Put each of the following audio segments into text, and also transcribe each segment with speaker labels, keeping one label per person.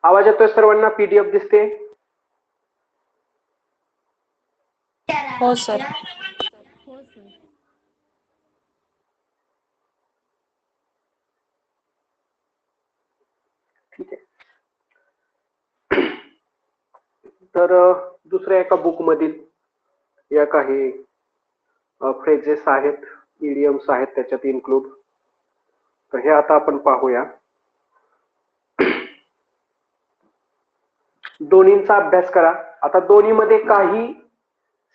Speaker 1: आवाज येतोय सर्वांना? पीडीएफ दिसते?
Speaker 2: हो सर.
Speaker 1: ठीक आहे. तर दुसऱ्या एका बुक मधील या काही फ्रेजेस आहेत, इडियम्स आहेत त्याच्यात इन्क्लूड. तर हे आता आपण पाहूया. दोन्हींचा अभ्यास करा. आता दोन्हीमध्ये काही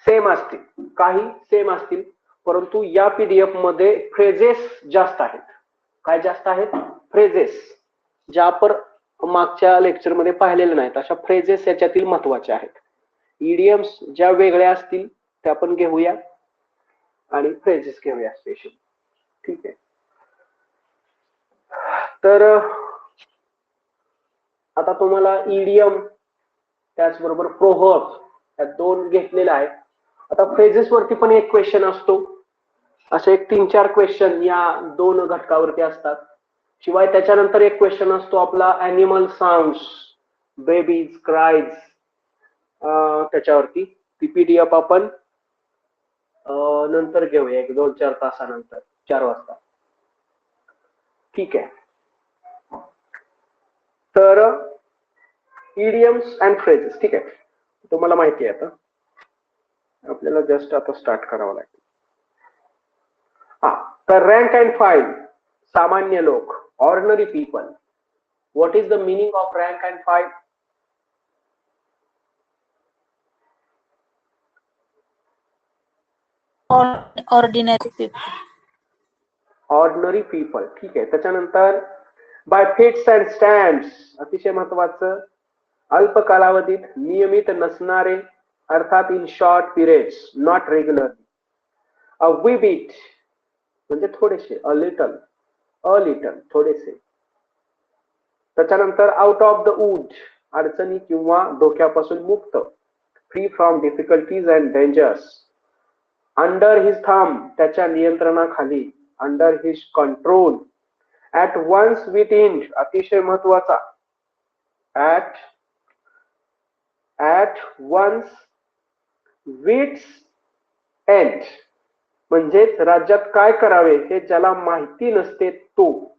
Speaker 1: सेम असतील, परंतु या पीडीएफ मध्ये फ्रेजेस जास्त आहेत. काय जास्त आहेत? फ्रेजेस, ज्या आपण मागच्या लेक्चर मध्ये पाहिलेल्या नाहीत अशा फ्रेजेस याच्यातील महत्वाच्या आहेत. इडियम्स ज्या वेगळ्या असतील त्या आपण घेऊया आणि फ्रेजेस घेऊया स्पेशल. ठीक आहे. तर आता तुम्हाला इडियम त्याचबरोबर प्रोव्हर्ब या दोन घेतलेल्या आहेत. आता फ्रेजेस वरती पण एक क्वेश्चन असतो. असे एक 3-4 क्वेश्चन या दोन घटकावरती असतात. शिवाय त्याच्यानंतर एक क्वेश्चन असतो आपला ॲनिमल साऊंड्स, बेबीज, क्राईज, त्याच्यावरती. ती पीडीएफ आपण नंतर घेऊया, 1-2-4 तासानंतर, 4 वाजता. ठीक आहे. तर इडियम्स अँड फ्रेजेस. ठीक आहे, तुम्हाला माहिती आहे. आता आपल्याला जस्ट आता स्टार्ट करावं लागेल. तर रँक अँड फाईल, सामान्य लोक, ordinary people. What is the meaning of rank and file?
Speaker 2: Ordinary people.
Speaker 1: Ordinary people. ठीक आहे. त्याच्यानंतर बाय फिट्स अँड स्टँड्स, अतिशय महत्वाचं, अल्प कालावधीत, नियमित नसणारे, अर्थात in short periods, not regular. A wee bit म्हणजे थोडेसे, अ लिटल थोडेसे. त्याच्यानंतर आउट ऑफ द वूड, अडचणी किंवा धोक्यापासून मुक्त, free from difficulties and dangers. Under his thumb, त्याच्या नियंत्रणाखाली, under his control. At once within, अतिशय महत्वाचा, ऍट वन्स विथ्स एंड, म्हणजेच राज्यात काय करावे हे ज्याला माहिती नसते तो.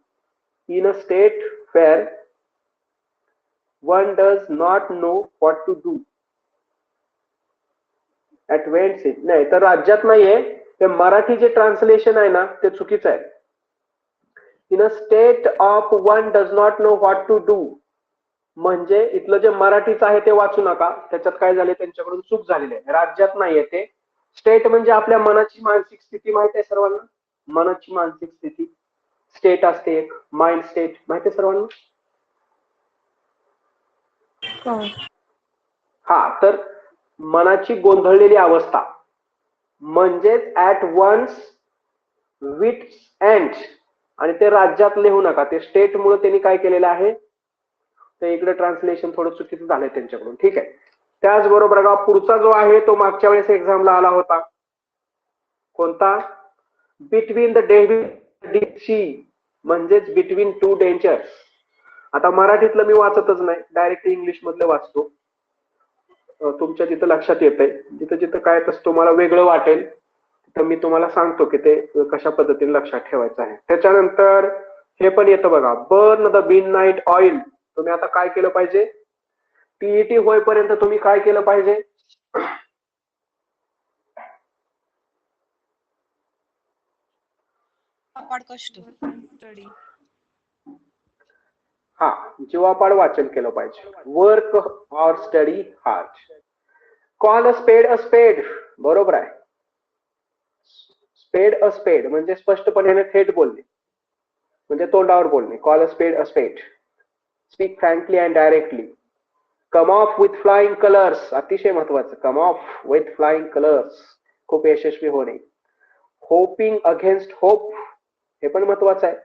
Speaker 1: In a state where one does not know what to do. At wits end, नाही तर राज्यात नाहीये, ते मराठी जे ट्रान्सलेशन आहे ना ते चुकीचं आहे. In a state of one does not know what to do, म्हणजे इथलं जे मराठीचं आहे ते वाचू नका, त्याच्यात काय झाले त्यांच्याकडून चूक झालेली आहे. राज्यात नाहीये ते. स्टेट म्हणजे आपल्या मनाची मानसिक स्थिती, माहिती आहे सर्वांना? मनाची मानसिक स्थिती स्टेट असते एक, माइंड स्टेट, माहिती आहे सर्वांना? हा, तर मनाची गोंधळलेली अवस्था म्हणजेच ऍट वन्स विथ एंड. आणि ते राज्यात लिहू नका, ते स्टेट मुळे त्यांनी काय केलेलं आहे, ते इकडे ट्रान्सलेशन थोडं चुकीचं झालंय त्यांच्याकडून. ठीक आहे. त्याचबरोबर बघा पुढचा जो आहे तो मागच्या वेळेस एक्झामला आला होता. कोणता? बिटवीन द डीप सी, म्हणजेच बिटवीन टू डेंजर्स. आता मराठीतलं मी वाचतच नाही, डायरेक्ट इंग्लिश मधलं वाचतो. तुमच्या तिथं लक्षात येतंय, जिथं जिथं काय तसं तुम्हाला वेगळं वाटेल तर मी तुम्हाला सांगतो की ते कशा पद्धतीने लक्षात ठेवायचं आहे. त्याच्यानंतर हे पण येतं बघा, बर्न द मिडनाईट ऑइल. तुम्ही आता काय केलं पाहिजे? टीईटी होईपर्यंत तुम्ही काय केलं पाहिजे? हा, जीवापाड वाचन केलं पाहिजे. Work or study hard. Call अ स्पेड, बरोबर आहे. स्पेड म्हणजे स्पष्टपणे थेट बोलणे, म्हणजे तोंडावर बोलणे. कॉल अ स्पेड. Speak frankly and directly. Come of with flying colours, अतिशय महत्वाचं, कम ऑफ विथ फ्लाइंग कलर्स, खूप यशस्वी होणे. होपिंग अगेन्स्ट होप, हे पण महत्वाचं आहे.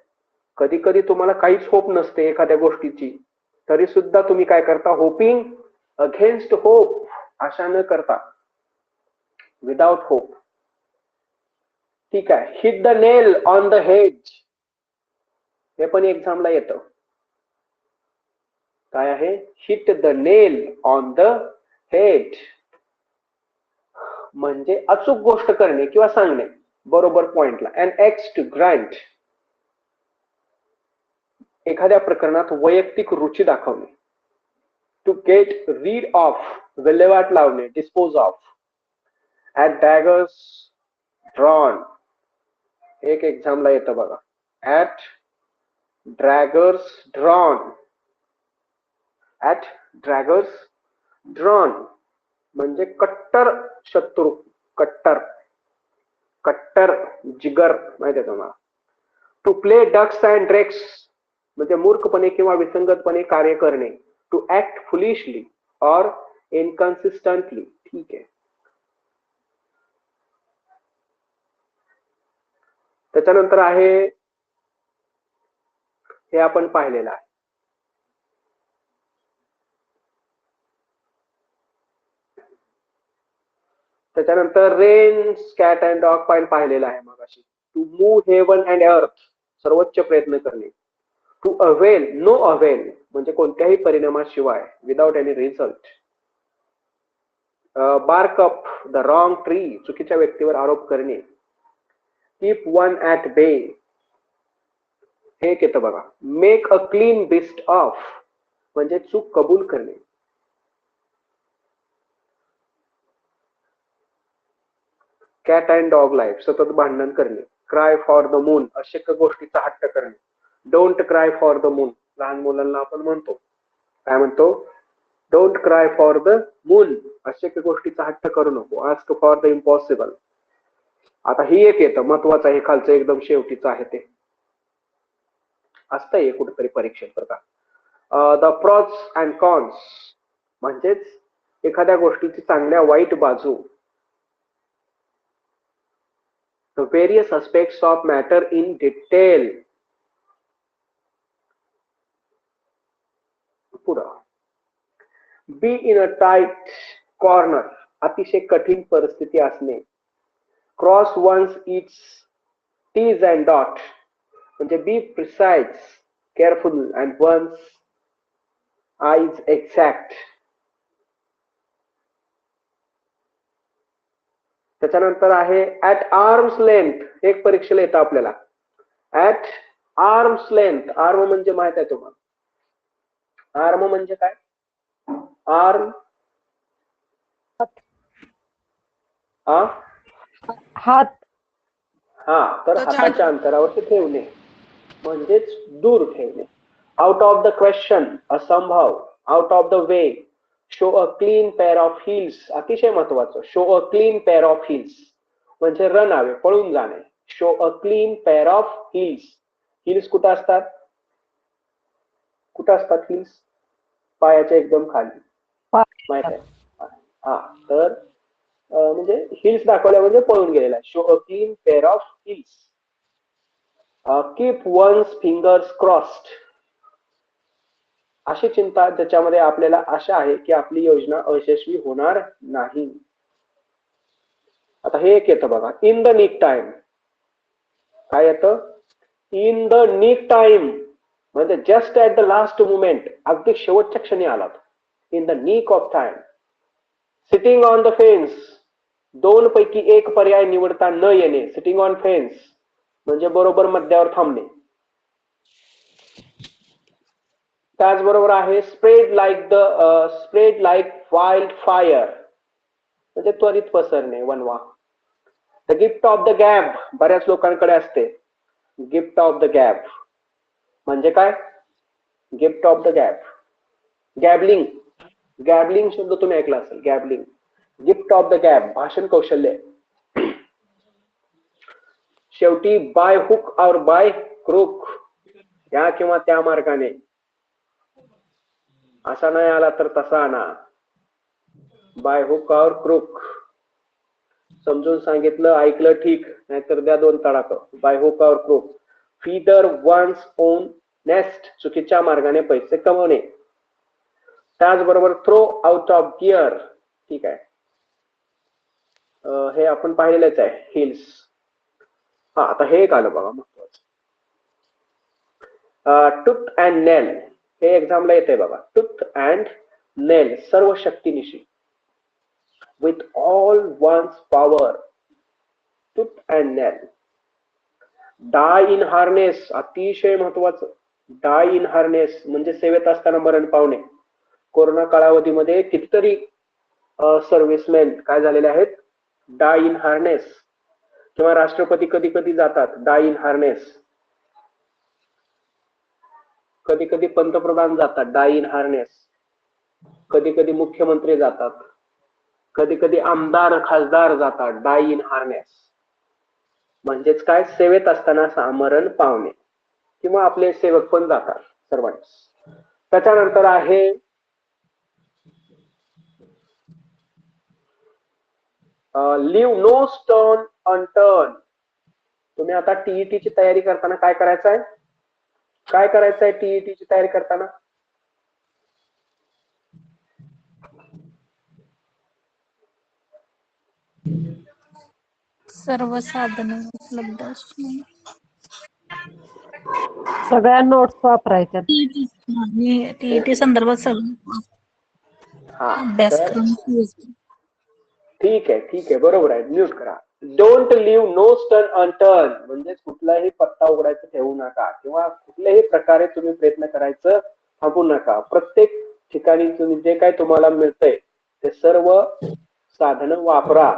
Speaker 1: कधी कधी तुम्हाला काहीच होप नसते एखाद्या गोष्टीची, तरी सुद्धा तुम्ही काय करता? होपिंग अगेन्स्ट होप, आशा न करता, विदाउट होप. ठीक आहे. Hit the nail on the head, हे पण एक्झामला येतं. काय आहे? Hit the nail on the head, म्हणजे अचूक गोष्ट करणे किंवा सांगणे बरोबर पॉइंटला. अँड एक्स टू ग्रँट, एखाद्या प्रकरणात वैयक्तिक रुची दाखवणे. टू गेट रीड ऑफ, विल्हेवाट लावणे, dispose of. At daggers drawn, एक एक्झामला येतं बघा. At daggers drawn, at daggers drawn म्हणजे कट्टर शत्रू, कट्टर कट्टर जिगर, माहिती आहे तुम्हाला. To play ducks and drakes म्हणजे मूर्खपणे किंवा विसंगतपणे कार्य करणे. टू ऍक्ट फुलिशली और इनकन्सिस्टंटली, ठीक आहे. त्याच्यानंतर आहे, हे आपण पाहिलेलं आहे. त्याच्यानंतर rain, cat and dog point पाहिलेला आहे मग अशी. टू मूव्ह हेवन अँड अर्थ, सर्वोच्च प्रयत्न करणे. टू अवेल, नो अवेल म्हणजे कोणत्याही परिणामाशिवाय, without any result. Bark up the wrong tree, चुकीच्या व्यक्तीवर आरोप करणे. कीप वन ऍट बे, हे एक येतं बघा. Make a clean breast of म्हणजे चूक कबूल करणे. कॅट अँड डॉग लाईफ, सतत भांडण करणे. क्राय फॉर द मून, अशक्य गोष्टीचा हट्ट करणे. Don't cry for the moon, लहान मुलांना आपण म्हणतो, काय म्हणतो? Don't cry for the moon, अशक्य गोष्टीचा हट्ट करू नको. Ask for the impossible. आता ही एक येतं महत्वाचं, हे खालचं एकदम शेवटीचं आहे, ते असतं हे कुठेतरी परीक्षेत बरं का. द प्रॉज अँड कॉन्स म्हणजेच एखाद्या गोष्टीची चांगल्या वाईट बाजू. The various aspects of matter in detail. पुढं. Be in a tight corner, अतिशय कठीण परिस्थिती असणे. Cross one's its T's and dot म्हणजे be precise, careful and one's eyes exact. त्याच्यानंतर आहे ऍट आर्म्स लेंथ, एक परीक्षेला येतं आपल्याला. ऍट आर्म्स लेंथ, आर्म म्हणजे माहित आहे तुम्हाला? आर्म म्हणजे काय? आर्म,
Speaker 2: हात.
Speaker 1: हा, तर हाताच्या अंतरावरती ठेवणे म्हणजेच दूर ठेवणे. आउट ऑफ द क्वेश्चन, असंभव. Out of the way, show a clean pair of hills, अतिशय महत्वाचं. Show a clean pair of hills म्हणजे रनावे, पळून जाणे. Show a clean pair of hills. Hills कुठं असतात? कुठं असतात हिल्स? पायाच्या एकदम खाली, माहित आहे? हा, तर म्हणजे हिल्स दाखवल्या म्हणजे पळून गेलेला. Show a clean pair of heels. Keep one's fingers crossed, अशी चिंता ज्याच्यामध्ये आपल्याला आशा आहे की आपली योजना अयशस्वी होणार नाही. आता हे एक येतं बघा. इन द निक टाइम, काय येतं? इन द निक टाइम म्हणजे just at the last moment, अगदी शेवटच्या क्षणी आलात. In the nick of time. Sitting on the fence, दोन पैकी एक पर्याय निवडता न येणे. सिटिंग ऑन फेन्स म्हणजे बरोबर मध्यावर थांबणे. त्याचबरोबर आहे स्प्रेड लाईक वाईल्ड फायर म्हणजे त्वरित पसरणे, वनवा. The gift of the gab, बऱ्याच लोकांकडे असते. गिफ्ट ऑफ द गॅब म्हणजे काय? Gift of the gab, gabbling. Gabbling शब्द तुम्ही ऐकला असेल, gabbling. Gift of the gab, भाषण कौशल्य. शेवटी बाय हुक और बाय क्रूक, या किंवा त्या मार्गाने. असा नाही आला तर तसा आणा. बाय हुक और क्रूक, समजून सांगितलं, ऐकलं ठीक, नाहीतर द्या दोन तडाख. बाय हुक और crook. Feather one's own nest, चुकीच्या मार्गाने पैसे कमवणे. त्याचबरोबर थ्रो आउट ऑफ गिअर, ठीक आहे, हे आपण पाहिलेलंच आहे, हिल्स. हा, आता हे एक आलं बघा महत्वाचं. टूथ अँड नेल, हे एक्झामला येते बघा. टूथ अँड नेल, सर्व शक्तीनिशी. With all one's power, tooth and nail. Die in harness, अतिशय महत्वाचं. डाय इन हार्नेस म्हणजे सेवेत असताना मरण पावणे. कोरोना कालावधीमध्ये कितीतरी सर्व्हिसमॅन काय झालेले आहेत, डाय इन हार्नेस. किंवा राष्ट्रपती कधी कधी जातात डाय इन हार्नेस. कधी कधी पंतप्रधान जातात डाय इन हार्नेस. कधी कधी मुख्यमंत्री जातात. कधी कधी आमदार खासदार जातात डाय इन हार्नेस. म्हणजेच काय, सेवेत असताना मरण पावणे. किंवा आपले सेवक पण जातात सर्वांच. त्याच्यानंतर आहे लिव्ह नो स्टोन अनटर्न. तुम्ही आता टीईटी ची तयारी करताना काय करायचं आहे, काय करायचं आहे टीईटी ची तयारी करताना?
Speaker 2: सर्व साधने उपलब्ध असणे.
Speaker 3: सगळ्या नोट्स वापरायच्या.
Speaker 2: टीईटी संदर्भात सगळं
Speaker 1: हा, तर
Speaker 2: अभ्यासक्रम.
Speaker 1: ठीक आहे, बरोबर आहे. म्यूट करा. Don't leave no stone unturned म्हणजे कुठलाही पत्ता उघडायचं ठेवू नका, किंवा कुठल्याही प्रकारे तुम्ही प्रयत्न करायचं थांबू नका. प्रत्येक ठिकाणी तुम्ही जे काय तुम्हाला मिळतंय ते सर्व साधनं वापरा.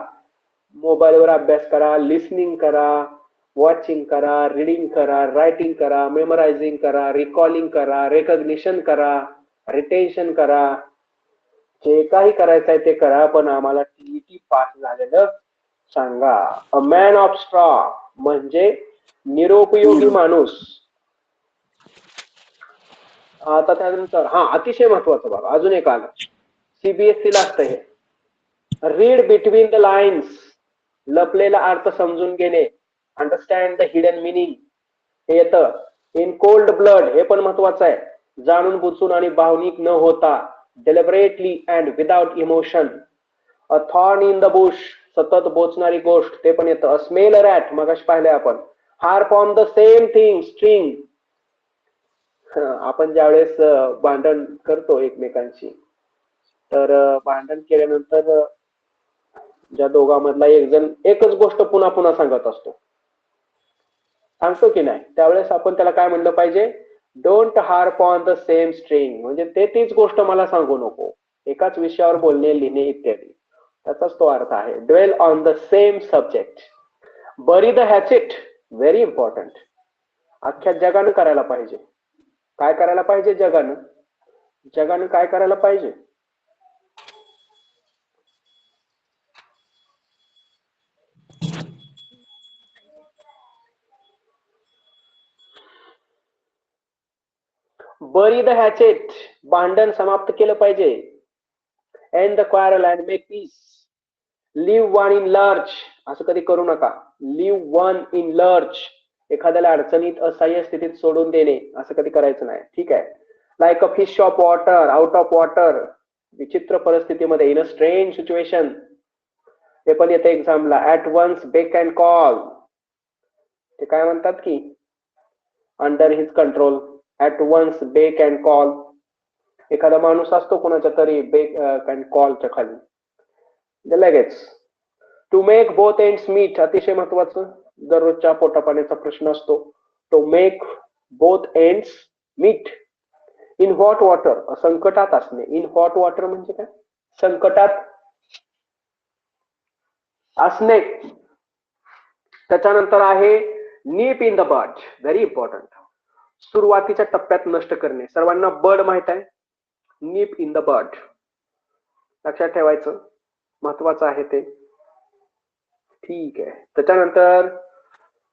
Speaker 1: मोबाईलवर अभ्यास करा, लिसनिंग करा, वॉचिंग करा, रीडिंग करा, रायटिंग करा, मेमोरायझिंग करा, रिकॉलिंग करा, रेकॉग्निशन करा, रिटेन्शन करा. जे काही करायचं आहे ते करा, पण आम्हाला टीईटी पास झालेलं सांगा. अ मॅन ऑफ स्ट्रॉ म्हणजे निरुपयोगी माणूस. आता त्यानंतर अतिशय महत्वाचं बघा, अजून एक आलं, सीबीएसई ला असतं हे. रीड बिटवीन द लाईन्स, लपलेला अर्थ समजून घेणे. अंडरस्टँड द हिडन मिनिंग हे येतं. इन कोल्ड ब्लड हे पण महत्वाचं आहे. जाणून बुजून आणि भावनिक न होता. deliberately and without emotion. A thorn in the bush, सतत बोचणारी गोष्ट, ते पण येतं. A smell a rat, मगाशी पाहिलंय आपण. Harp on the same thing, string. आपण ज्यावेळेस भांडण करतो एकमेकांशी, तर भांडण केल्यानंतर ज्या दोघांमधला एक जण एकच गोष्ट पुन्हा पुन्हा सांगत असतो, सांगतो की नाही, त्यावेळेस आपण त्याला काय म्हणलं पाहिजे, don't harp on the same string. म्हणजे ते तीच गोष्ट मला सांगू नको, एकाच विषयावर बोलणे, लिहिणे इत्यादी, त्याचाच तो अर्थ आहे. Dwell on the same subject. Bury the hatchet, very important. अख्ख्या जगानं करायला पाहिजे. काय करायला पाहिजे जगानं? जगानं काय करायला पाहिजे? बरी द हॅचेट, भांडण समाप्त केलं पाहिजे. End the quarrel and make peace. Leave one in lurch, असं कधी करू नका. लिव्ह वन इन लर्च, एखाद्याला अडचणीत असहाय्य स्थितीत सोडून देणे, असं कधी करायचं नाही. ठीक आहे. Like a fish of water, out of water, विचित्र परिस्थितीमध्ये, इन अ स्ट्रेंज सिच्युएशन, हे पण येते एक्झामला. At one's beck and call, ते काय म्हणतात की under his control. At one's beck and call, एखादा माणूस असतो कोणाच्या तरी बेक अँड कॉलच्या खाली, लगेच. To make both ends meet, अतिशय महत्वाचं, दररोजच्या पोटापाण्याचा प्रश्न असतो. To make both ends meet. In hot water, संकटात असणे. इन हॉट वॉटर म्हणजे काय, संकटात असणे. त्याच्यानंतर आहे nip in the bud, very important. सुरुवातीच्या टप्प्यात नष्ट करणे. सर्वांना बड माहित आहे, नीप इन द बड लक्षात ठेवायचं, महत्वाचं आहे ते. ठीक आहे. त्याच्यानंतर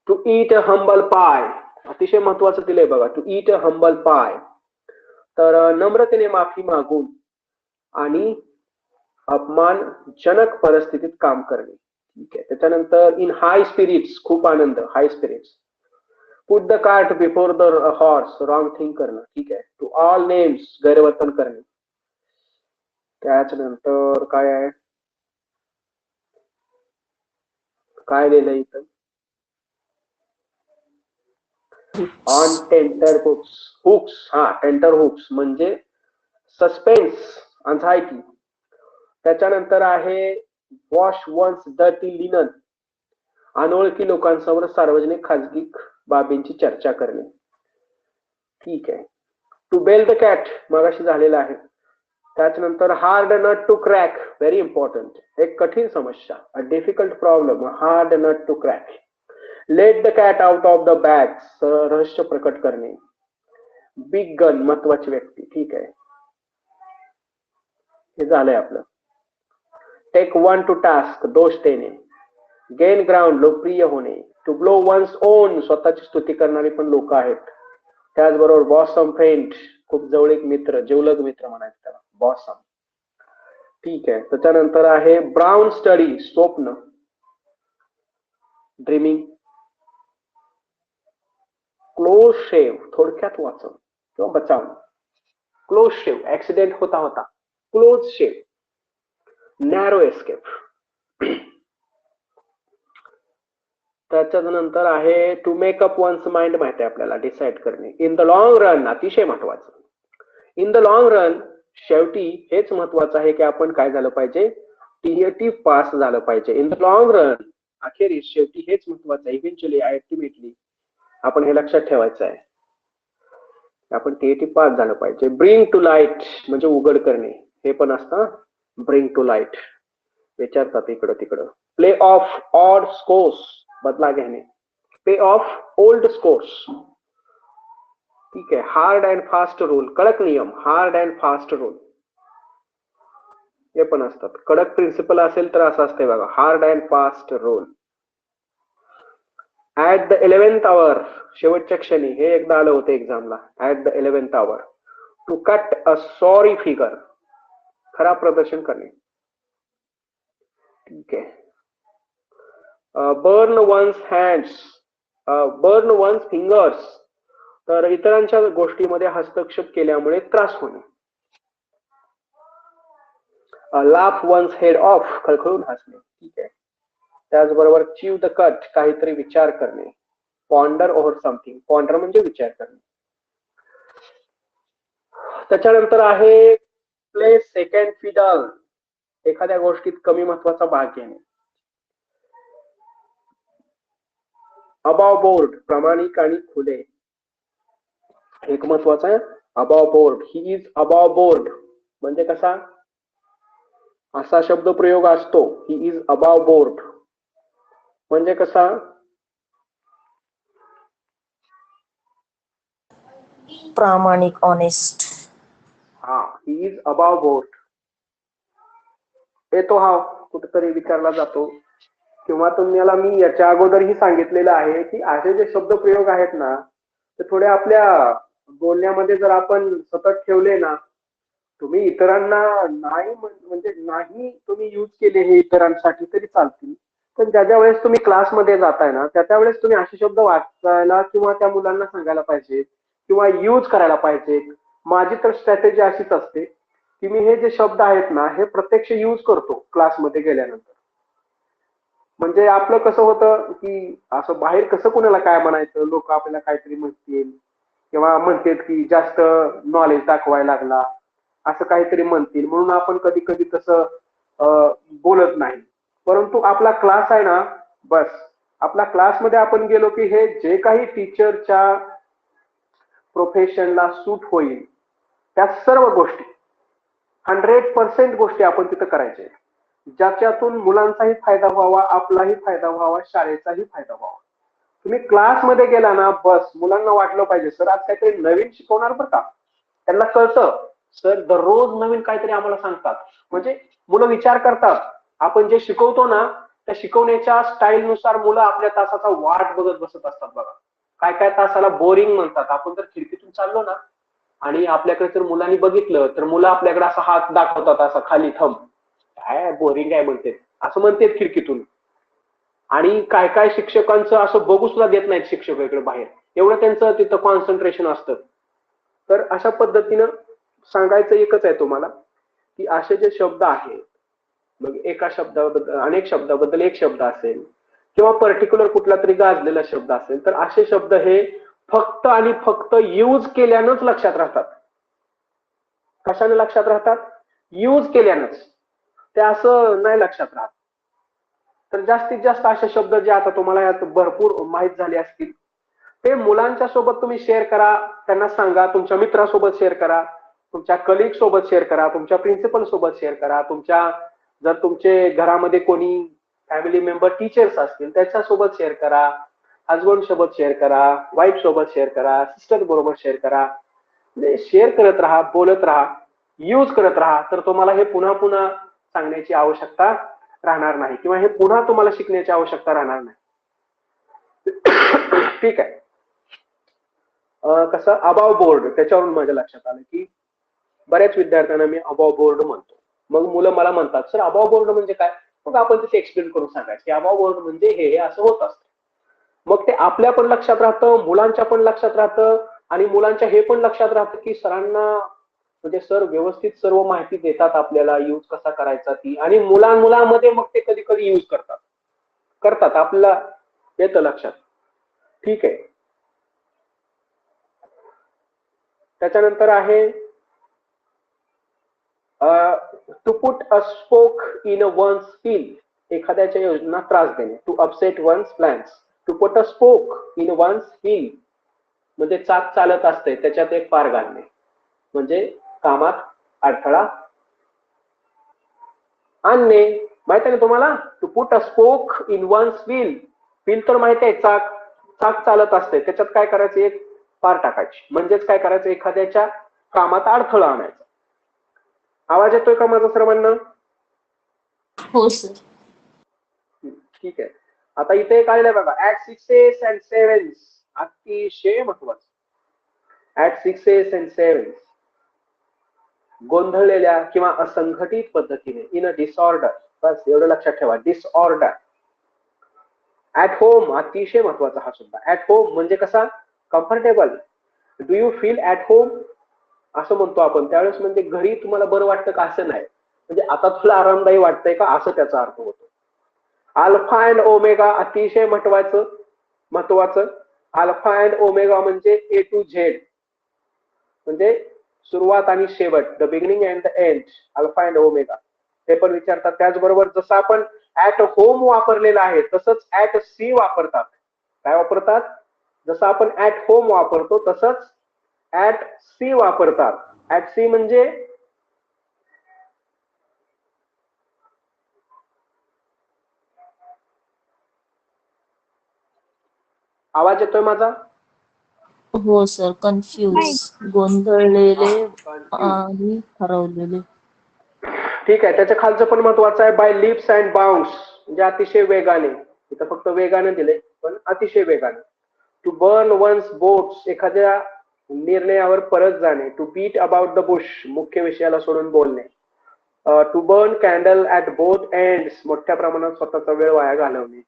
Speaker 1: टू ईट अ हंबल पाय, अतिशय महत्वाचं दिलंय बघा. टू ईट अ हंबल पाय, तर नम्रतेने माफी मागून आणि अपमानजनक परिस्थितीत काम करणे. ठीक आहे. त्याच्यानंतर इन हाय स्पिरिट्स, खूप आनंद, high spirits. Put the cart before the horse, wrong thing करणं. ठीक आहे. टू ऑल नेम्स, गैरवर्तन करणे. त्याच्यानंतर काय आहे, काय लिहिलंय इथं, ऑन टेंटर हुक्स. हा, टेंटर हुक्स म्हणजे सस्पेन्स, अँझायटी. त्याच्यानंतर आहे वॉश वन्स डर्टी लिनन, अनोळखी लोकांसमोर सार्वजनिक खाजगी बाबींची चर्चा करणे. ठीक आहे. टू बेल द कॅट मगाशी झालेला आहे. त्याच्यानंतर hard nut to crack, very important, एक कठीण समस्या, a difficult problem, hard nut to crack. Let the cat out of the bag, रहस्य प्रकट करणे. बिग गन, महत्वाची व्यक्ती. ठीक आहे, हे झालंय आपलं. टेक वन टू टास्क, दोष देणे. गेन ग्राउंड, लोकप्रिय होणे. टू ब्लो वन्स ओन, स्वतःची स्तुती करणारी पण लोक आहेत. त्याचबरोबर बॉसम फ्रेंड, खूप जवळीक मित्र, जिवलग मित्र म्हणायचं त्याला, बॉसम. ठीक आहे. त्याच्यानंतर आहे ब्राउन स्टडी, स्वप्न, ड्रीमिंग. क्लोज शेव, थोडक्यात वाचव किंवा बचाव. क्लोज शेव, ऍक्सिडेंट होता होता. Close shave, narrow escape. त्याच्यानंतर आहे to make up one's mind, माहिती आहे आपल्याला, डिसाइड करणे. इन द लॉंग रन, अतिशय महत्वाचं. इन द लॉंग रन, शेवटी हेच महत्वाचं आहे की आपण काय झालं पाहिजे, टीएटी पास झालं पाहिजे. इन द लॉंग रन, अखेरीस शेवटी हेच महत्वाचं आहे. इव्हेंच्युअली, अल्टिमेटली, आपण हे लक्षात ठेवायचं आहे, आपण टीएटी पास झालं पाहिजे. ब्रिंग टू लाईट म्हणजे उघड करणे, हे पण असतं. ब्रिंग टू लाईट विचारतात इकडं तिकडं. प्ले ऑफ ऑड स्कोर्स, बदला घेणे. पे ऑफ ओल्ड स्कोर्स. ठीक आहे. हार्ड अँड फास्ट रूल, कडक नियम, हार्ड अँड फास्ट रूल हे पण असतात. कडक प्रिन्सिपल असेल तर असं असते बघा, hard and fast rule. At the 11th hour, शेवटच्या क्षणी, हे एकदा आलं होतं एक्झामला. At the 11th hour. To cut a sorry figure, खराब प्रदर्शन करणे. ठीक आहे. Burn one's hands, burn one's fingers, तर इतरांच्या गोष्टीमध्ये हस्तक्षेप केल्यामुळे त्रास होणे. लाफ वन्स हेड ऑफ, खळखळून हसणे. ठीक आहे. त्याचबरोबर चीव द कट, काहीतरी विचार करणे. पॉन्डर ओव्हर समथिंग, पॉन्डर म्हणजे विचार करणे. त्याच्यानंतर आहे प्ले सेकंड फिडल, एखाद्या गोष्टीत कमी महत्वाचा भाग घेणे. अबाव बोर्ड, प्रामाणिक आणि खुले, एक महत्वाचा आहे. Above board, he is above board म्हणजे कसा, असा शब्द प्रयोग असतो. ही इज अबाव बोर्ड म्हणजे कसा,
Speaker 4: प्रामाणिक, ऑनेस्ट.
Speaker 1: हा, ही इज अबाव बोर्ड. येतो हा कुठेतरी विचारला जातो, किंवा तुम्हाला मी याच्या अगोदरही सांगितलेलं आहे की असे जे शब्द प्रयोग आहेत ना, ते थोडे आपल्या बोलण्यामध्ये जर आपण सतत ठेवले ना, तुम्ही इतरांना नाही म्हणजे नाही तुम्ही यूज केले हे इतरांसाठी तरी चालतील, पण ज्या वेळेस तुम्ही क्लासमध्ये जाताय ना, त्या वेळेस तुम्ही असे शब्द वाचायला किंवा त्या मुलांना सांगायला पाहिजे किंवा यूज करायला पाहिजे. माझी तर स्ट्रॅटेजी अशीच असते की मी हे जे शब्द आहेत ना, हे प्रत्यक्ष यूज करतो क्लासमध्ये गेल्यानंतर. म्हणजे आपलं कसं होतं की असं बाहेर कसं कुणाला काय म्हणायचं, लोक आपल्याला काहीतरी म्हणतील किंवा म्हणतात की जास्त नॉलेज दाखवायला लागला, असं काहीतरी म्हणतील, म्हणून आपण कधी कधी तसं बोलत नाही. परंतु आपला क्लास आहे ना, बस आपला क्लासमध्ये आपण गेलो की हे जे काही टीचरच्या प्रोफेशनला सूट होईल त्या सर्व गोष्टी 100% गोष्टी आपण तिथं करायचे, ज्याच्यातून मुलांचाही फायदा व्हावा, आपलाही फायदा व्हावा, शाळेचाही फायदा व्हावा. तुम्ही क्लासमध्ये गेला ना, बस मुलांना वाटलं पाहिजे सर आज काहीतरी नवीन शिकवणार बरं का. त्यांना कळतं सर दररोज नवीन काहीतरी आम्हाला सांगतात. म्हणजे मुलं विचार करतात, आपण जे शिकवतो ना त्या शिकवण्याच्या स्टाईल नुसार मुलं आपल्या तासाचा वाट बघत बसत असतात बघा. काय काय तासाला बोरिंग म्हणतात. आपण जर खिडकीतून चाललो ना आणि आपल्याकडे जर मुलांनी बघितलं तर मुलं आपल्याकडे असा हात दाखवतात, असा खाली थंब, काय बोरिंग आहे म्हणते असं म्हणतात खिडकीतून. आणि काय काय शिक्षकांचं असं बघू सुद्धा देत नाहीत शिक्षक इकडे बाहेर, एवढं त्यांचं तिथं कॉन्सन्ट्रेशन असतं. तर अशा पद्धतीनं सांगायचं एकच आहे तुम्हाला की असे जे शब्द आहेत, मग एका शब्दाबद्दल अनेक शब्दाबद्दल एक शब्द असेल किंवा पर्टिक्युलर कुठला तरी गाजलेला शब्द असेल, तर असे शब्द हे फक्त आणि फक्त यूज केल्यानंच लक्षात राहतात. कशाने लक्षात राहतात? यूज केल्यानंच. ते असं नाही लक्षात राहत. तर जास्तीत जास्त असे शब्द जे आता तुम्हाला यात भरपूर माहित झाले असतील ते मुलांच्या सोबत तुम्ही शेअर करा, त्यांना सांगा, तुमच्या मित्रासोबत शेअर करा, तुमच्या कलिग सोबत शेअर करा, तुमच्या प्रिन्सिपल सोबत शेअर करा, तुमच्या जर तुमचे घरामध्ये कोणी फॅमिली मेंबर टीचर्स असतील त्याच्यासोबत शेअर करा, हजबंड सोबत शेअर करा, वाईफ सोबत शेअर करा, सिस्टर बरोबर शेअर करा. म्हणजे शेअर करत राहा, बोलत राहा, यूज करत राहा, तर तुम्हाला हे पुन्हा पुन्हा सांगण्याची आवश्यकता राहणार नाही किंवा हे पुन्हा तुम्हाला शिकण्याची आवश्यकता राहणार नाही. ठीक आहे. कसं अबाव बोर्ड, त्याच्यावरून माझ्या लक्षात आलं की बऱ्याच विद्यार्थ्यांना मी अबाव बोर्ड म्हणतो. मग मुलं मला म्हणतात सर अबाव बोर्ड म्हणजे काय? मग आपण तिथे एक्सप्लेन करून सांगायचं की अबाव बोर्ड म्हणजे हे असं होत असतं. मग ते आपल्या पण लक्षात राहतं, मुलांच्या पण लक्षात राहतं आणि मुलांच्या हे पण लक्षात राहतं की सरांना म्हणजे सर व्यवस्थित सर्व माहिती देतात आपल्याला यूज कसा करायचा ती, आणि मुलांमध्ये मग ते कधी कधी यूज करतात आपल्याला येतं लक्षात. ठीक आहे. त्याच्यानंतर आहे to put a spoke in a one's feel, एखाद्याच्या योजना त्रास देणे. To upset one's plans. To put a spoke in one's feel म्हणजे चाक चालत असते त्याच्यात एक पार घालणे, म्हणजे कामात अडथळा आणणे. माहिती आहे ना तुम्हाला? To put a spoke in one's wheel. Wheel तर माहिती आहे, चाक चालत असते त्याच्यात काय करायचं, एक पार टाकायची, म्हणजेच काय करायचं, एखाद्याच्या कामात अडथळा आणायचा. आवाज येतोय का माझा सर्वांना?
Speaker 4: हो सर.
Speaker 1: ठीक आहे. आता इथे काय आहे बघा, ऍट 6s and 7s, अतिशय महत्वाचं. ऍट 6s and 7s गोंधळलेल्या किंवा असंघटित पद्धतीने, इन अ डिसऑर्डर, बस एवढं लक्षात ठेवा, डिसऑर्डर. ऍट होम, अतिशय महत्वाचा हा सुद्धा. ऍट होम म्हणजे कसा, comfortable. Do you feel at home असं म्हणतो आपण त्यावेळेस, म्हणजे घरी तुम्हाला बरं वाटतं का असं नाही, म्हणजे आता तुला आरामदायी वाटतंय का असं त्याचा अर्थ होतो. अल्फा अँड ओमेगा, अतिशय महत्वाचं. अल्फा अँड ओमेगा म्हणजे ए टू झेड, म्हणजे सुरुवात आणि शेवट, the beginning and the end, alpha and omega हे पण विचारतात. त्याचबरोबर जसं आपण ऍट होम वापरलेलं आहे तसंच ऍट सी वापरतात. काय वापरतात? जसं आपण ऍट होम वापरतो तसंच ऍट सी वापरतात. ऍट सी म्हणजे आवाज येतोय माझा?
Speaker 4: हो सर. कन्फ्यूज, गोंधळलेले आणि हरवलेले.
Speaker 1: ठीक आहे. त्याच्या खालचं पण महत्वाचं आहे, बाय लिप्स अँड बाउन्स म्हणजे अतिशय वेगाने. इथं फक्त वेगाने दिले पण अतिशय वेगाने. टू बर्न वन्स बोट्स, एखाद्या निर्णयावर परत जाणे. To beat about the bush, मुख्य विषयाला सोडून बोलणे. To burn candle at both ends, मोठ्या प्रमाणात स्वतःचा वेळ वाया घालवणे.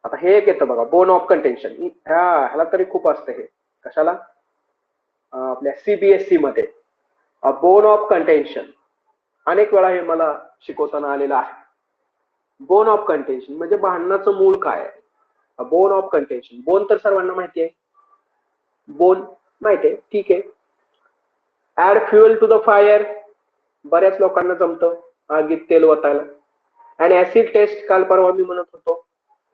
Speaker 1: आता हे एक येतं बघा, बोन ऑफ कंटेन्शन. ह्याला तरी खूप असतं हे. कशाला? आपल्या सीबीएसई मध्ये बोन ऑफ कंटेन्शन अनेक वेळा हे मला शिकवताना आलेलं आहे. बोन ऑफ कंटेन्शन म्हणजे भांडणाचं मूळ काय आहे. बोन ऑफ कंटेन्शन, बोन तर सर्वांना माहिती आहे, बोन माहिती आहे, ठीक आहे. Add fuel to the fire, बऱ्याच लोकांना जमतं आगीत तेल ओतायला. अँड ऍसिड टेस्ट, काल परवा मी म्हणत होतो,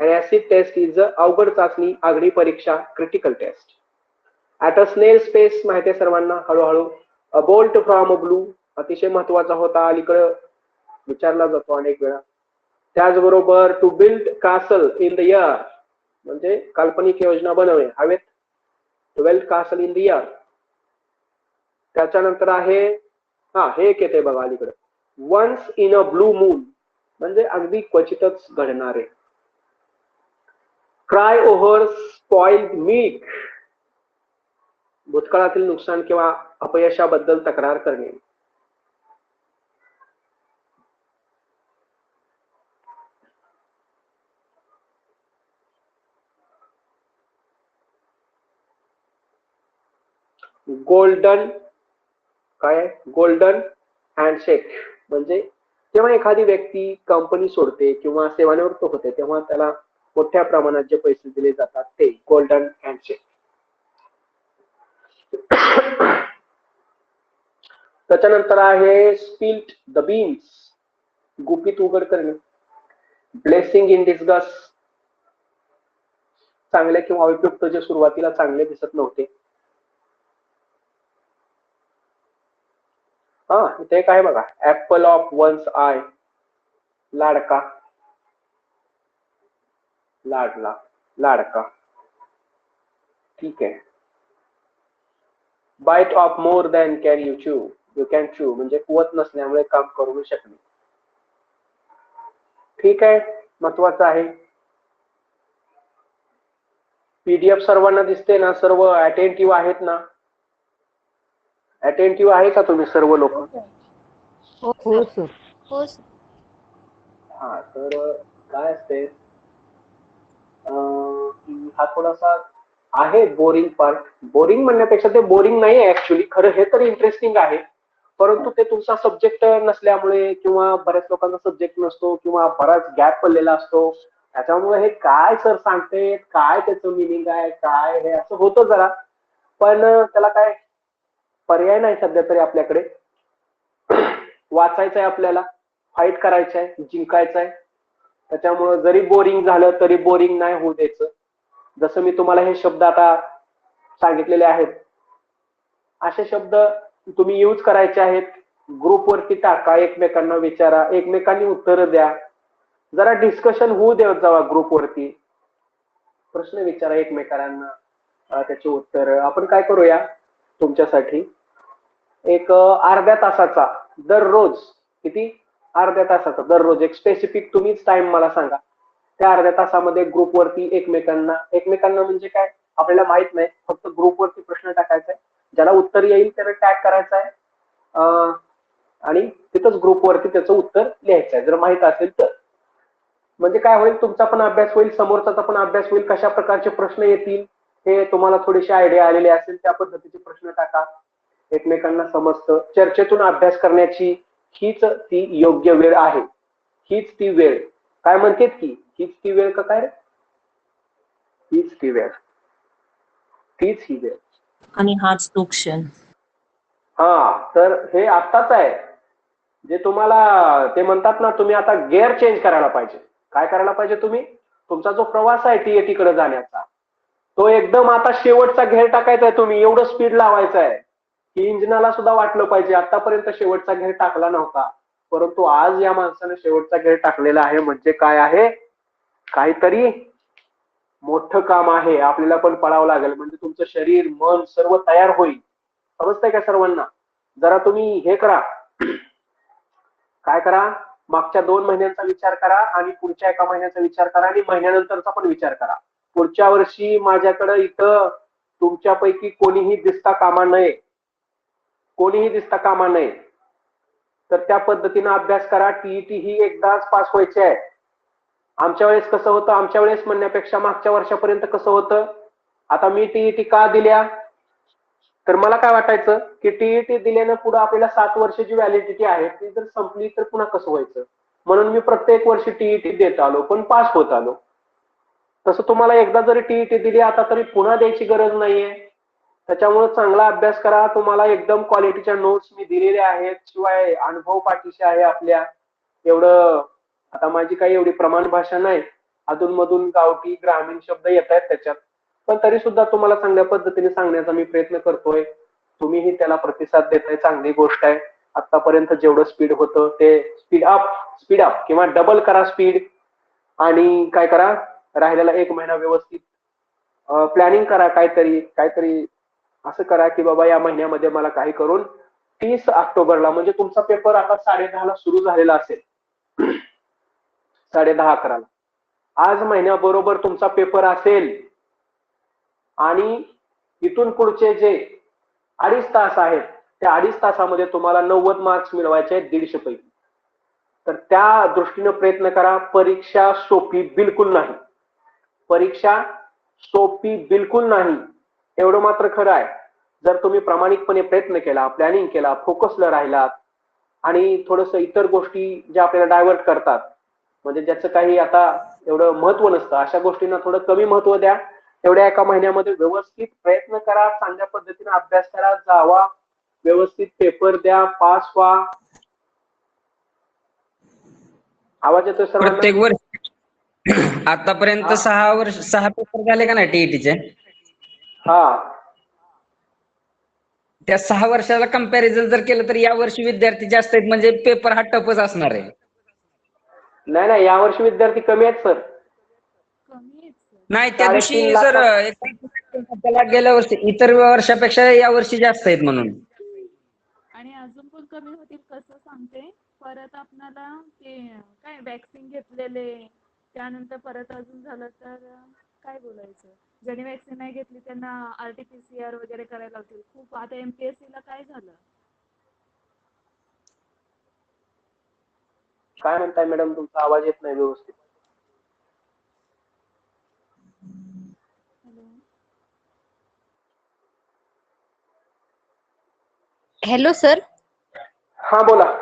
Speaker 1: and acid test is a अवघड चाचणी, आगळी परीक्षा, critical taste. At a snail space माहिती आहे सर्वांना, हळूहळू. A bolt from a blue, अतिशय महत्वाचा होता, अलीकडे विचारला जातो अनेक वेळा. त्याचबरोबर to build castle in the air म्हणजे काल्पनिक योजना बनवणे हवेत, to build castle in the air. त्याच्यानंतर आहे हे एक येते बघा अलीकडे, once in a blue moon म्हणजे अगदी क्वचितच घडणारे. क्राय ओव्हर स्पॉइल्ड मिल्क, भूतकाळातील नुकसान किंवा अपयशाबद्दल तक्रार करणे. गोल्डन काय, गोल्डन हँडशेक म्हणजे जेव्हा एखादी व्यक्ती कंपनी सोडते किंवा सेवानिवृत्त होते तेव्हा त्याला मोठ्या प्रमाणात जे पैसे दिले जातात ते गोल्डन हँडशेक. त्याच्यानंतर आहे स्पिल्ट द बीन्स, गुपित उघड करणे. ब्लेसिंग इन डिस्गस, चांगले किंवा उपयुक्त जे सुरुवातीला चांगले दिसत नव्हते. हा इथे काय बघा, ऍपल ऑफ वन्स आय, लाडका, लाडला, लाडका. ठीक आहे. Bite off more than can you chew, you can chew म्हणजे कुवत नसल्यामुळे काम करू शकणे. ठीक आहे, महत्वाचं आहे. पीडीएफ सर्वांना दिसते ना? सर्व अटेंटिव्ह आहेत ना? अटेंटिव्ह आहे का तुम्ही सर्व लोक?
Speaker 3: हो सर.
Speaker 4: हो सर.
Speaker 1: हा तर काय असते, हा थोडासा आहे बोरिंग पार्ट. बोरिंग म्हणण्यापेक्षा ते बोरिंग नाही आहे ऍक्च्युली, खरं हे तर इंटरेस्टिंग आहे. परंतु ते तुमचा सब्जेक्ट नसल्यामुळे किंवा बऱ्याच लोकांचा सब्जेक्ट नसतो किंवा बराच गॅप पडलेला असतो, त्याच्यामुळे हे काय सर सांगते, काय त्याचं मिनिंग आहे, काय हे असं होतं जरा. पण त्याला काय पर्याय नाही सध्या तरी आपल्याकडे. वाचायचंय आपल्याला, फाईट करायचंय, जिंकायचंय. त्याच्यामुळे जरी बोरिंग झालं तरी बोरिंग नाही होऊ द्यायचं. जसं मी तुम्हाला हे शब्द आता सांगितलेले आहेत, असे शब्द तुम्ही यूज करायचे आहेत. ग्रुपवरती टाका, एकमेकांना विचारा, एकमेकांनी उत्तरं द्या, जरा डिस्कशन होऊ देत जावा. ग्रुपवरती प्रश्न विचारा एकमेकांना, त्याचे उत्तर. आपण काय करूया तुमच्यासाठी, एक अर्ध्या तासाचा दररोज, किती, अर्ध्या तासाचा दररोज एक स्पेसिफिक तुम्हीच टाइम मला सांगा. त्या अर्ध्या तासामध्ये ग्रुपवरती एकमेकांना म्हणजे काय आपल्याला माहित नाही, फक्त ग्रुपवरती प्रश्न टाकायचा आहे, ज्याला उत्तर येईल त्याला टॅग करायचं आहे आणि तिथंच ग्रुपवरती त्याचं उत्तर लिहायचं आहे जर माहित असेल तर. म्हणजे काय होईल, तुमचा पण अभ्यास होईल, समोरचा पण अभ्यास होईल. कशा प्रकारचे प्रश्न येतील हे तुम्हाला थोडीशी आयडिया आलेली असेल, त्या पद्धतीचे प्रश्न टाका. एकमेकांना समजतं. चर्चेतून अभ्यास करण्याची हीच ती योग्य वेळ आहे, हीच ती वेळ. काय म्हणतात की हीच ती वेळ का काय, हीच ती वेळ, तीच ही वेळ
Speaker 4: आणि हाच तो क्षण.
Speaker 1: हा तर हे आत्ताच आहे, जे तुम्हाला ते म्हणतात ना, तुम्ही आता गेअर चेंज करायला पाहिजे. काय करायला पाहिजे तुम्ही, तुमचा जो प्रवास आहे टीएटी कडे जाण्याचा, तो एकदम आता शेवटचा घेर टाकायचा आहे. तुम्ही एवढं स्पीड लावायचं आहे की इंजिनाला सुद्धा वाटलं पाहिजे. आतापर्यंत शेवटचा घेर टाकला नव्हता, परंतु आज या माणसाने शेवटचा घेर टाकलेला आहे. म्हणजे काय आहे, काहीतरी मोठं काम आहे, आपल्याला पण पळावं लागेल. म्हणजे तुमचं शरीर, मन सर्व तयार होईल. समजतंय का सर्वांना? जरा तुम्ही हे करा, काय करा, मागच्या 2 महिन्यांचा विचार करा आणि पुढच्या 1 महिन्याचा विचार करा आणि महिन्यानंतरचा पण विचार करा. पुढच्या वर्षी माझ्याकडे इथं तुमच्यापैकी कोणीही दिसता कामा नये, कोणीही दिसता कामा नये. तर त्या पद्धतीने अभ्यास करा. टीईटी ही एकदाच पास व्हायची आहे. आमच्या वेळेस कसं होतं, आमच्या वेळेस म्हणण्यापेक्षा मागच्या वर्षापर्यंत कसं होतं, आता मी टीईटी का दिल्या, तर मला काय वाटायचं की टीईटी दिल्यानं पुढे आपल्याला 7 वर्षाची व्हॅलिडिटी आहे, ती जर संपली तर पुन्हा कसं व्हायचं, म्हणून मी प्रत्येक वर्षी टीईटी देत आलो, पण पास होत आलो. तसं तुम्हाला एकदा जरी टीईटी दिली आता तरी पुन्हा द्यायची गरज नाहीये. त्याच्यामुळे चांगला अभ्यास करा. तुम्हाला एकदम क्वालिटीच्या नोट्स मी दिलेल्या आहेत, शिवाय अनुभव पाठीशी आहे आपल्या. एवढं आता माझी काही एवढी प्रमाण भाषा नाही, अधूनमधून गावठी ग्रामीण शब्द येत आहेत त्याच्यात, पण तरी सुद्धा तुम्हाला चांगल्या पद्धतीने सांगण्याचा मी प्रयत्न करतोय. तुम्हीही त्याला प्रतिसाद देताय, चांगली गोष्ट आहे. आतापर्यंत जेवढं स्पीड होतं ते स्पीड अप किंवा डबल करा स्पीड. आणि काय करा, राहिलेला 1 महिना व्यवस्थित प्लॅनिंग करा. काहीतरी असं करा की बाबा या महिन्यामध्ये मला काही करून 30 ऑक्टोबरला, म्हणजे तुमचा पेपर आता 10:30ला सुरू झालेला असेल, 10:30-11ला आज महिन्याबरोबर तुमचा पेपर असेल. आणि इथून पुढचे जे 2.5 तास आहेत, त्या 2.5 तासामध्ये तुम्हाला 90 मार्क्स मिळवायचे आहेत 150 पैकी. तर त्या दृष्टीने प्रयत्न करा. परीक्षा सोपी बिलकुल नाही, परीक्षा सोपी बिलकुल नाही, एवढं मात्र खरं आहे. जर तुम्ही प्रामाणिकपणे प्रयत्न केला, प्लॅनिंग केला, फोकसला राहिलात आणि थोडंसं इतर गोष्टी ज्या आपल्याला डायव्हर्ट करतात म्हणजे ज्याचं काही आता एवढं महत्व नसतं अशा गोष्टींना थोडं कमी महत्व द्या. एवढ्या एका महिन्यामध्ये व्यवस्थित प्रयत्न करा, चांगल्या पद्धतीने अभ्यास करा, जावा, व्यवस्थित पेपर द्या, पास व्हा. आवाज येतोय सर्वांना?
Speaker 5: प्रत्येक वर्ष आतापर्यंत 6 पेपर झाले का नाही टीईटीचे?
Speaker 1: हा,
Speaker 5: त्या 6 वर्षाला कंपॅरिझन जर केलं तर या वर्षी विद्यार्थी जास्त आहेत, म्हणजे पेपर हा टफच असणार आहे.
Speaker 1: नाही नाही, यावर्षी विद्यार्थी कमी आहेत सर.
Speaker 5: नाही, त्या दिवशी
Speaker 1: 3.5
Speaker 5: सर
Speaker 1: लाख.
Speaker 5: त्याला गेल्या वर्षी इतर वर्षापेक्षा या वर्षी जास्त आहेत म्हणून.
Speaker 6: आणि अजून पण कमी होतील कसं सांगते. परत आपल्याला ते काय वॅक्सिन घेतलेले त्यानंतर परत अजून झालं तर काय बोलायचं, ज्यांनी वॅक्सिन नाही घेतली त्यांना RT-PCR वगैरे करायला लावतील. खूप आता MPSC ला काय झालं.
Speaker 1: काय म्हणताय मॅडम, तुमचा आवाज येत नाही व्यवस्थित.
Speaker 3: Hello sir.
Speaker 1: हा बोला.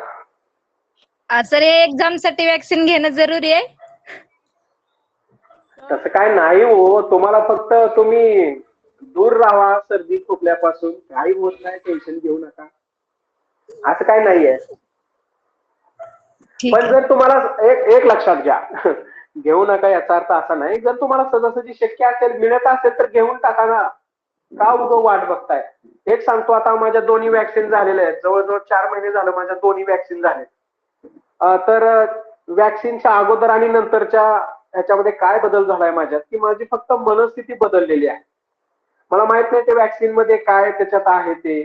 Speaker 3: सर एक्झाम साठी वॅक्सिन घेणं जरुरी आहे?
Speaker 1: तसं काय नाही हो, तुम्हाला फक्त तुम्ही दूर राहा सर्दी खोकल्यापासून, काही होत नाही, टेन्शन घेऊ नका, असं काय नाहीये.
Speaker 3: ठीक
Speaker 1: पण
Speaker 3: आहे.
Speaker 1: जर तुम्हाला एक लक्षात घ्या, घेऊ नका याचा अर्थ असा नाही, जर तुम्हाला सहजासहजी शक्य असेल, मिळत असेल तर घेऊन टाका ना, का उगं वाट बघताय. एक सांगतो, आता माझ्या दोन्ही वॅक्सिन झालेल्या आहेत, जवळजवळ 4 महिने झालं माझ्या दोन्ही वॅक्सिन झाले. तर वॅक्सिनच्या अगोदर आणि नंतरच्या ह्याच्यामध्ये काय बदल झालाय माझ्यात, की माझी फक्त मनस्थिती बदललेली आहे. मला माहित नाही ते वॅक्सिन मध्ये काय त्याच्यात आहे ते,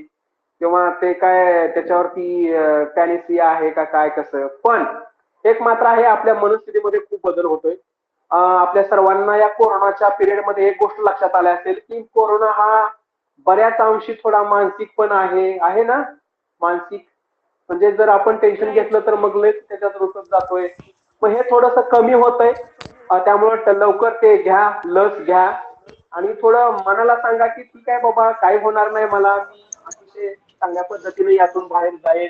Speaker 1: किंवा ते काय त्याच्यावरती पॅनिसिया आहे का काय कसं, पण एक मात्र आहे, आपल्या मनस्थितीमध्ये खूप बदल होतोय. आपल्या सर्वांना या कोरोनाच्या पिरियडमध्ये एक गोष्ट लक्षात आली असेल, की कोरोना हा बऱ्याच अंशी थोडा मानसिक पण आहे ना, मानसिक. म्हणजे जर आपण टेन्शन घेतलं तर मग लय त्याच्यात रुतत जातोय. मग हे थोडंसं कमी होतंय. त्यामुळे लवकर ते घ्या, लस घ्या, आणि थोडं मनाला सांगा की ठीक आहे बाबा, काही होणार नाही मला, मी अतिशय चांगल्या पद्धतीने यातून बाहेर जाईल.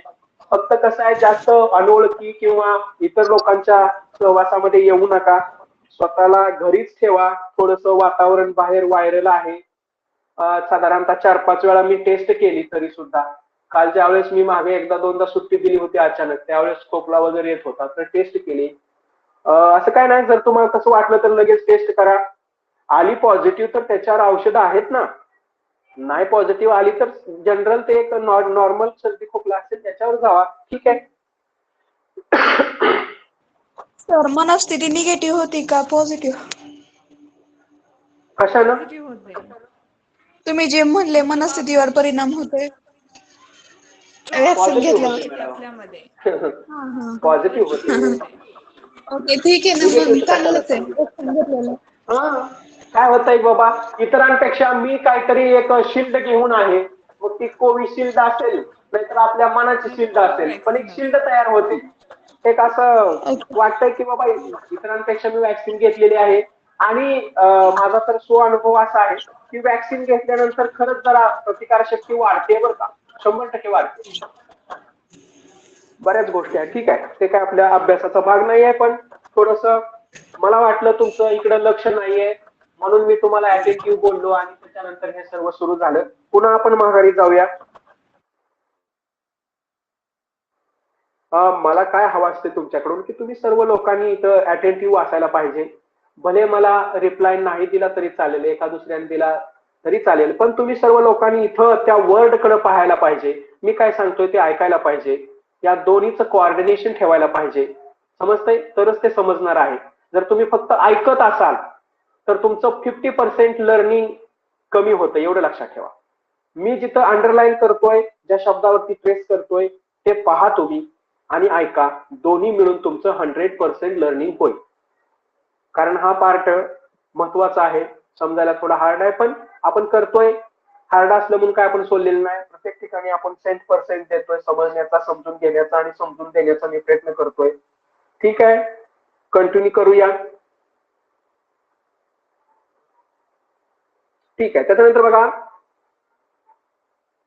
Speaker 1: फक्त कसं आहे, जास्त अनोळखी किंवा इतर लोकांच्या सहवासामध्ये येऊ नका, स्वतःला घरीच ठेवा. थोडंसं वातावरण बाहेर व्हायरल आहे. साधारणतः 4-5 वेळा मी टेस्ट केली, तरी सुद्धा काल ज्या वेळेस मी मागे एकदा दोनदा सुट्टी दिली होती अचानक, त्यावेळेस खोकला वगैरे येत होता, तर टेस्ट केली. असं काय नाही, जर तुम्हाला तसं वाटलं तर लगेच टेस्ट करा. आली पॉझिटिव्ह तर त्याच्यावर औषधं आहेत ना, नाही पॉझिटिव्ह आली तर जनरल ते एक नॉर्मल सर्दी खोकला असेल त्याच्यावर जावा, ठीक आहे.
Speaker 7: सर मनस्थिती निगेटिव्ह होती का पॉझिटिव्ह?
Speaker 1: कशानं?
Speaker 6: पॉझिटिव्ह होते.
Speaker 7: तुम्ही जे म्हणले मनस्थितीवर परिणाम होतोय वॅक्सिन
Speaker 1: पॉझिटिव्ह
Speaker 7: घेतल्यावर.
Speaker 1: होते मॅडम,
Speaker 7: हा हा.
Speaker 1: पॉझिटिव्ह होते.
Speaker 7: ओके ठीक आहे ना, मग
Speaker 1: निगेटिव्ह कशाला
Speaker 7: चांगलंच आहे
Speaker 1: सांगू?
Speaker 7: वॅक्सिन घेतलेलं.
Speaker 1: हा, काय होतंय बाबा, इतरांपेक्षा मी काहीतरी एक शिल्ड घेऊन आहे. मग ती कोविशिल्ड असेल, नाहीतर आपल्या मनाची शिल्ड असेल, पण एक शिल्ड तयार होते. एक असं
Speaker 7: ओके.
Speaker 1: वाटतंय की बाबा इतरांपेक्षा मी वॅक्सिन घेतलेली आहे. आणि माझा तर अनुभव असा आहे की वॅक्सिन घेतल्यानंतर खरंच जरा प्रतिकारशक्ती वाढते बरं का, 100% वाढते. बऱ्याच गोष्टी आहेत, ठीक आहे, ते काय आपल्या अभ्यासाचा भाग नाही आहे, पण थोडंसं मला वाटलं तुमचं इकडे लक्ष नाहीये, म्हणून मी तुम्हाला अटेंटिव्ह बोललो, आणि त्याच्यानंतर हे सर्व सुरू झालं. पुन्हा आपण माघारी जाऊया. मला काय हवं असते तुमच्याकडून, की तुम्ही सर्व लोकांनी इथं अटेंटिव्ह असायला पाहिजे. भले मला रिप्लाय नाही दिला तरी चालेल, एका दुसऱ्याने दिला तरी चालेल, पण तुम्ही सर्व लोकांनी इथं त्या वर्ड कडे पाहायला पाहिजे. मी काय सांगतोय ते ऐकायला पाहिजे. या दोन्हीचं कोऑर्डिनेशन ठेवायला पाहिजे. समजतंय? तरच ते समजणार आहे. जर तुम्ही फक्त ऐकत असाल तर तुमचं 50% लर्निंग कमी होतं, एवढं लक्षात ठेवा. मी जिथं अंडरलाईन करतोय, ज्या शब्दावरती प्रेस करतोय, ते पहा तुम्ही आणि ऐका. दोन्ही मिळून तुमचं 100% लर्निंग होईल. कारण हा पार्ट महत्वाचा आहे, समजायला थोडा हार्ड आहे, पण आपण करतोय. हार्ड असलं म्हणून काय आपण सोडलेलं नाही. प्रत्येक ठिकाणी आपण 100% देतोय, समजण्याचा, समजून घेण्याचा आणि समजून देण्याचा मी प्रयत्न करतोय. ठीक आहे, कंटिन्यू करूया. ठीक आहे, त्याच्यानंतर बघा,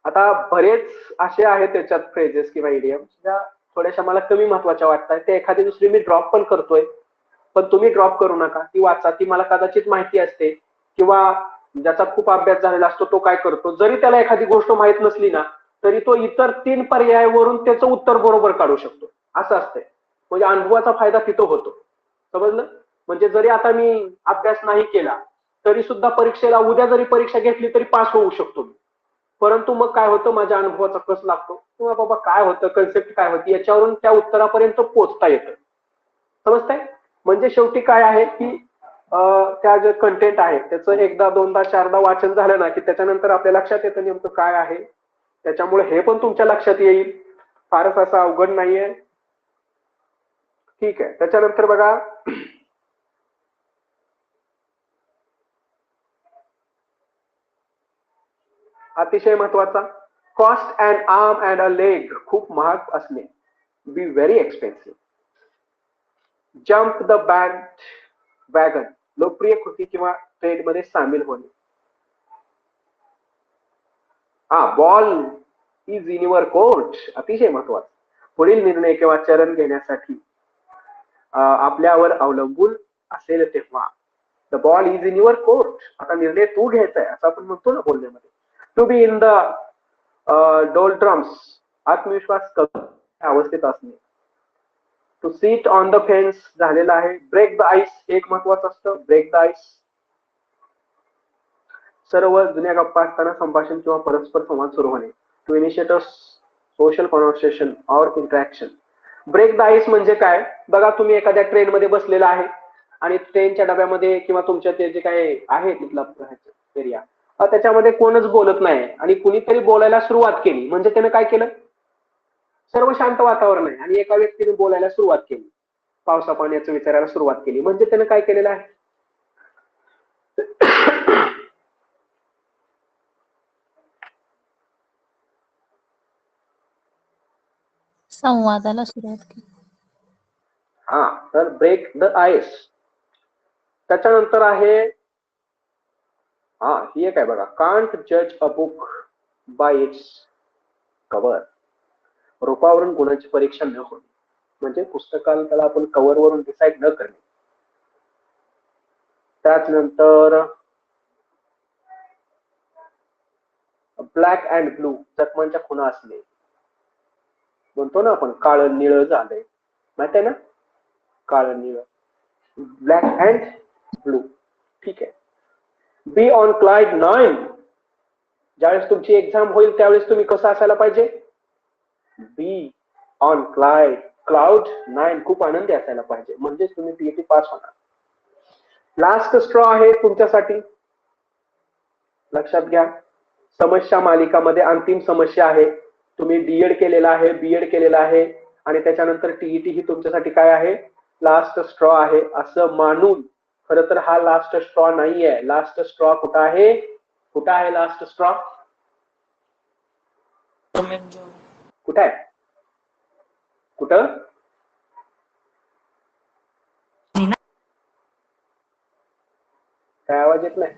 Speaker 1: आता बरेच असे आहेत त्याच्यात फ्रेजेस किंवा इडियम्स ज्या थोड्याशा मला कमी महत्वाच्या वाटतात. ते एखादी दुसरी मी ड्रॉप पण करतोय, पण तुम्ही ड्रॉप करू नका, ती वाचा. ती मला कदाचित माहिती असते, किंवा ज्याचा खूप अभ्यास झालेला असतो तो काय करतो, जरी त्याला एखादी गोष्ट माहित नसली ना तरी तो इतर 3 पर्यायावरून त्याचं उत्तर बरोबर काढू शकतो. असं असतंय. म्हणजे अनुभवाचा फायदा तिथं होतो. समजलं? म्हणजे जरी आता मी अभ्यास नाही केला तरी सुद्धा परीक्षेला उद्या जरी परीक्षा घेतली तरी पास होऊ शकतो मी. परंतु मग काय होतं, माझ्या अनुभवाचा कस लागतो, किंवा बाबा काय होतं, कन्सेप्ट काय होती, याच्यावरून त्या उत्तरापर्यंत पोहोचता येतं. समजतंय? म्हणजे शेवटी काय आहे की त्या जे कंटेंट आहे त्याचं एकदा, दोनदा, चारदा वाचन झालं ना की त्याच्यानंतर आपल्या लक्षात येतं नेमकं काय आहे. त्याच्यामुळे हे पण तुमच्या लक्षात येईल. फारच असं अवघड नाहीये. ठीक आहे. त्याच्यानंतर बघा, अतिशय महत्वाचा, cost and arm and a leg, खूप महाग असणे, be very expensive. Jump the band wagon, लोकप्रिय कृती किंवा ट्रेड मध्ये सामील होणे. Ball is in your court, अतिशय महत्वाचं. पुढील निर्णय किंवा चरण घेण्यासाठी आपल्यावर अवलंबून असेल तेव्हा. The ball is in your court, आता निर्णय तू घ्यायचा आहे असं आपण म्हणतो ना बोलण्यामध्ये. To be in the doldrums, आत्मविश्वास कमी अवस्थेत असणे. To seat on the fence झालेला आहे. ब्रेक द आईस, एक महत्वाचं असतं, ब्रेक द आईस. सर्व जुन्या गप्पा असताना संभाषण किंवा परस्पर संवाद सुरू होणे. To initiate a social conversation or interaction. Break the ice म्हणजे काय, बघा तुम्ही एखाद्या ट्रेन मध्ये बसलेला आहे आणि ट्रेनच्या डब्यामध्ये किंवा तुमच्या ते जे काय आहे तिथला एरिया, त्याच्यामध्ये कोणच बोलत नाही आणि कुणीतरी बोलायला सुरुवात केली, म्हणजे त्यानं काय केलं, सर्व शांत वातावरण आहे आणि एका व्यक्तीने बोलायला सुरुवात केली, पावसा पाण्याचं विचारायला सुरुवात केली, म्हणजे त्यानं काय केलेलं आहे,
Speaker 2: संवादाला सुरुवात केली.
Speaker 1: तर ब्रेक द आईस. त्याच्यानंतर आहे ही एक आहे बघा, कांट जज a book by its cover. रूपावरून गुणांची परीक्षा न होणे, म्हणजे पुस्तकाला त्याला आपण कव्हर वरून डिसाईड न करणे. त्याच्यानंतर ब्लॅक अँड ब्लू, जखमांच्या खुणा असणे. म्हणतो ना आपण काळं निळं झालंय, माहित आहे ना, काळं निळं, ब्लॅक अँड ब्लू. ठीक आहे. बी ऑन क्लाउड 9, ज्यावेळेस तुमची एक्झाम होईल त्यावेळेस तुम्ही कसं असायला पाहिजे, बी ऑन क्लाउड 9, खूप आनंदी असायला पाहिजे, म्हणजेच तुम्ही पीएटी पास होणार. लास्ट स्ट्रॉ आहे तुमच्यासाठी, लक्षात घ्या. समस्या मालिकामध्ये अंतिम समस्या आहे. तुम्ही डीएड केलेला आहे, बीएड केलेला आहे आणि त्याच्यानंतर टीईटी ही तुमच्यासाठी काय आहे, लास्ट स्ट्रॉ आहे असं मानून, खरं तर हा लास्ट स्ट्रॉ नाहीये. लास्ट स्ट्रॉ कुठं आहे, कुठं आहे लास्ट स्ट्रॉ, कुठं आहे, कुठं, काय आवाज येत नाही,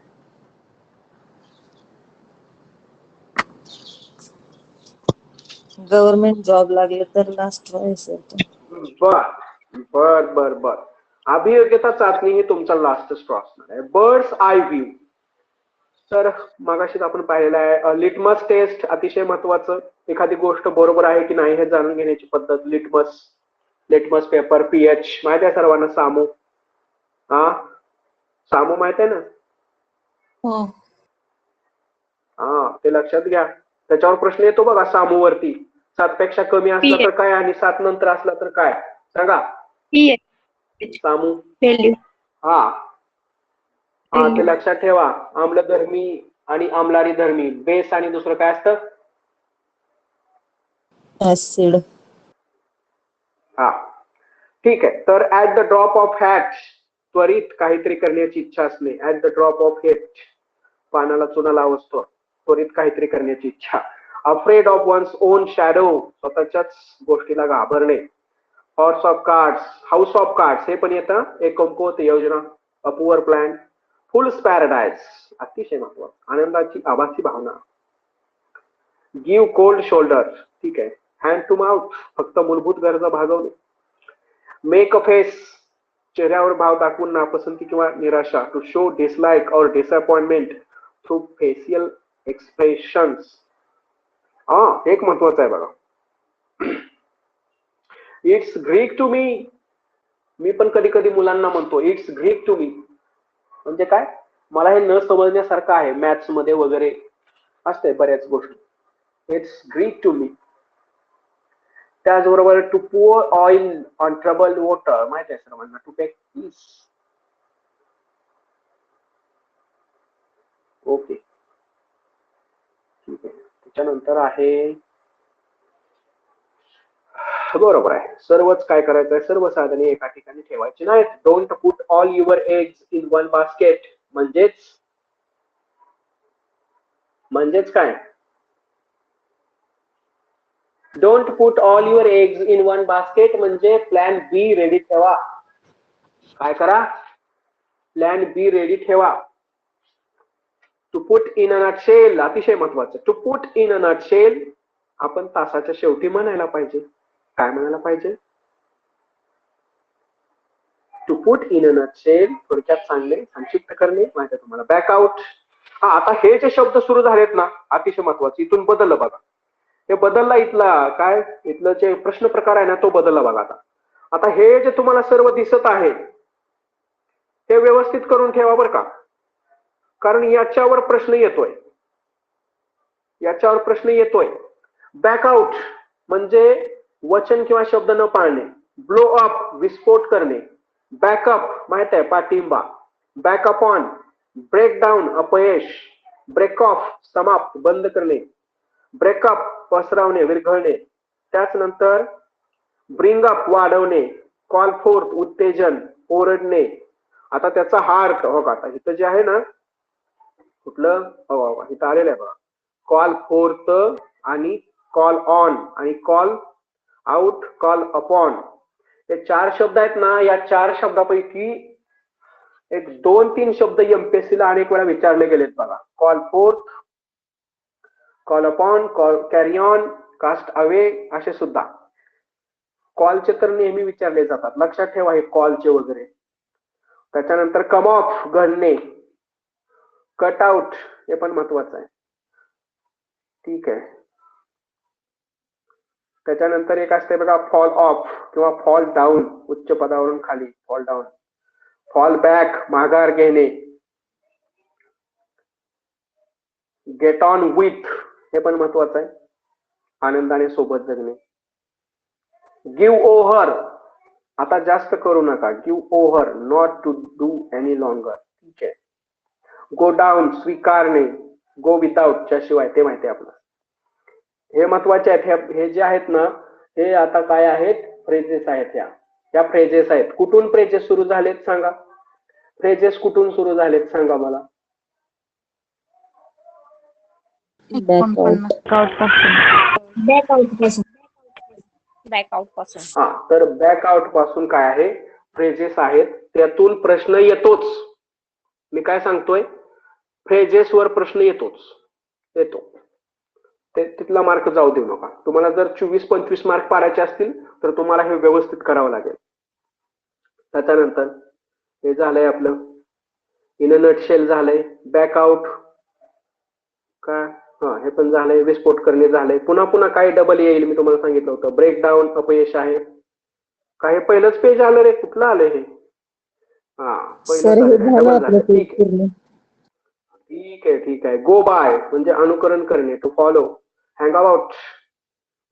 Speaker 4: गव्हर्नमेंट जॉब लागले तर लास्ट चॉईस येतो.
Speaker 1: बर बर बर बर. अभियोग्यता चाचणी ही तुमचा लास्ट स्ट्रॉ असणार आहे. बर्ड्स आय व्ह्यू, तर मगाशीच आपण पाहिलेलं आहे. लिटमस टेस्ट, अतिशय महत्वाचं, एखादी गोष्ट बरोबर आहे की नाही हे जाणून घेण्याची पद्धत. Litmus paper. पीएच माहित आहे सर्वांना, सामू, सामू माहित आहे ना,
Speaker 2: हो.
Speaker 1: ते लक्षात घ्या. त्याच्यावर प्रश्न येतो बघा सामूवरती. 7 पेक्षा कमी असला तर काय आणि 7 नंतर असला तर काय, सांगा. सामू, ते लक्षात ठेवा. आम्लधर्मी आणि आम्लारी धर्मी, बेस आणि दुसरं काय असतं,
Speaker 4: ऍसिड.
Speaker 1: ठीक आहे. तर at the drop of hat, त्वरित काहीतरी करण्याची इच्छा असणे. At the drop of hat, पानाला चुना लावतो, त्वरित काहीतरी करण्याची इच्छा. Afraid of one's own shadow, स्वतःच्याच गोष्टीला घाबरणे. Horse of cards, house of cards हे पण येतं. एक कमकुवत योजना, a poor plan. Fool's paradise, अतिशय महत्वाचं, आनंदाची आभासी भावना. गिव्ह कोल्ड शोल्डर, ठीक आहे. हँड टू माउथ, फक्त मूलभूत गरजा भागवणे. मेक अ फेस, चेहऱ्यावर भाव दाखवून नापसंती किंवा निराशा. टू शो डिसलाइक और डिसअपॉइंटमेंट थ्रू फेशियल एक्सप्रेशन्स. एक महत्वाचं आहे बघा. It's Greek to me. मी पण कधी कधी मुलांना म्हणतो इट्स ग्रीक टू मी. म्हणजे काय, मला हे न समजण्यासारखं आहे. मॅथ्स मध्ये वगैरे असते बऱ्याच गोष्टी. It's Greek to me. त्याचबरोबर to pour oil on troubled water, माहिती आहे सर्वांना. To take piece. ओके, ठीक आहे. त्याच्यानंतर आहे, बरोबर आहे, सर्वच काय करायचं आहे, सर्व साधने एका ठिकाणी ठेवायची नाहीत. Don't put all your eggs in one basket. म्हणजेच काय, don't put all your eggs in one basket म्हणजे प्लॅन बी रेडी ठेवा. काय करा, प्लॅन बी रेडी ठेवा. To put in a nutshell, अतिशय महत्वाचं. To put in a nutshell आपण तासाच्या शेवटी म्हणायला पाहिजे. काय म्हणायला पाहिजे? To put in a nutshell, थोडक्यात सांगणे, संक्षिप्त करणे, माहिती आहे तुम्हाला. बॅकआउट. आता हे जे शब्द सुरू झालेत ना, अतिशय महत्वाचे. इथून बदललं बघा, हे बदलला. इथला काय, इथलं जे प्रश्न प्रकार आहे ना, तो बदलला बघा. आता हे जे तुम्हाला सर्व दिसत आहे ते व्यवस्थित करून ठेवा बरं का, कारण याच्यावर प्रश्न येतोय. बॅकआउट म्हणजे वचन किंवा शब्द न पाळणे. ब्लो अप, विस्फोट करणे. बॅकअप माहित आहे, पाठिंबा. बॅकअप ऑन, ब्रेक डाऊन, अपयश. ब्रेक ऑफ, समाप्त, बंद करणे. ब्रेकअप, पसरवणे, विरघळणे. त्याच नंतर ब्रिंग अप, वाढवणे. कॉल फोर्थ, उत्तेजन, ओरडणे. आता त्याचा हा अर्थ हो का, आता इथं जे आहे ना, कुठलं इथं आलेलं आहे बघा, कॉल फोर्थ आणि कॉल ऑन आणि कॉल आउट, कॉल अपॉन. हे 4 शब्द आहेत ना, या 4 शब्दापैकी एक 2-3 शब्द एमपीएससी ला अनेक वेळा विचारले गेलेत बघा. Call forth, call upon, call carry on, cast away, असे सुद्धा. कॉलचे तर नेहमी विचारले जातात, लक्षात ठेवा हे कॉलचे वगैरे. त्याच्यानंतर कम ऑफ, घडणे. कट आउट, हे पण महत्वाचं आहे. ठीक आहे. त्याच्यानंतर एक असते बघा, फॉल ऑफ किंवा फॉल डाऊन, उच्च पदावरून खाली, फॉल डाऊन. फॉल बॅक, माघार घेणे. गेट ऑन विथ, हे पण महत्वाचं आहे, आनंदाने सोबत जगणे. गिव्ह ओव्हर, आता जास्त करू नका. Give over, not to do any longer. ठीक आहे. गो डाऊन, स्वीकारणे. गो विदाउट, च्या शिवाय, ते माहिती आहे आपल्याला. हे महत्वाचे आहेत. हे जे आहेत ना, हे आता काय आहेत, फ्रेजेस आहेत. या फ्रेजेस आहेत. कुठून फ्रेजेस सुरू झालेत सांगा, फ्रेजेस कुठून सुरू झालेत सांगा मला.
Speaker 2: बॅकआउट पासून.
Speaker 1: हा, तर बॅकआउट पासून काय आहे, फ्रेजेस आहेत. त्यातून प्रश्न येतोच. मी काय सांगतोय, फ्रेजेस वर प्रश्न येतो. तिथला मार्क जाऊ देऊ नका. तुम्हाला जर 24-25 मार्क पाडायचे असतील तर तुम्हाला हे व्यवस्थित करावं लागेल. त्याच्यानंतर हे झालंय आपलं इन अ नटशेल झालंय. बॅकआउट काय, हे पण झालंय. विस्फोट करणे झालंय. पुन्हा काय डबल येईल, मी तुम्हाला सांगितलं होतं. ब्रेक डाऊन, अपयश आहे. काय पहिलंच पेज आलं रे, कुठलं आलंय हे?
Speaker 4: सर हे झालं
Speaker 1: डबल
Speaker 4: आपलं
Speaker 1: झालं.
Speaker 4: पेज पूर्ण.
Speaker 1: ठीक आहे. गो बाय म्हणजे अनुकरण करणे, टू फॉलो. हँग अबाउट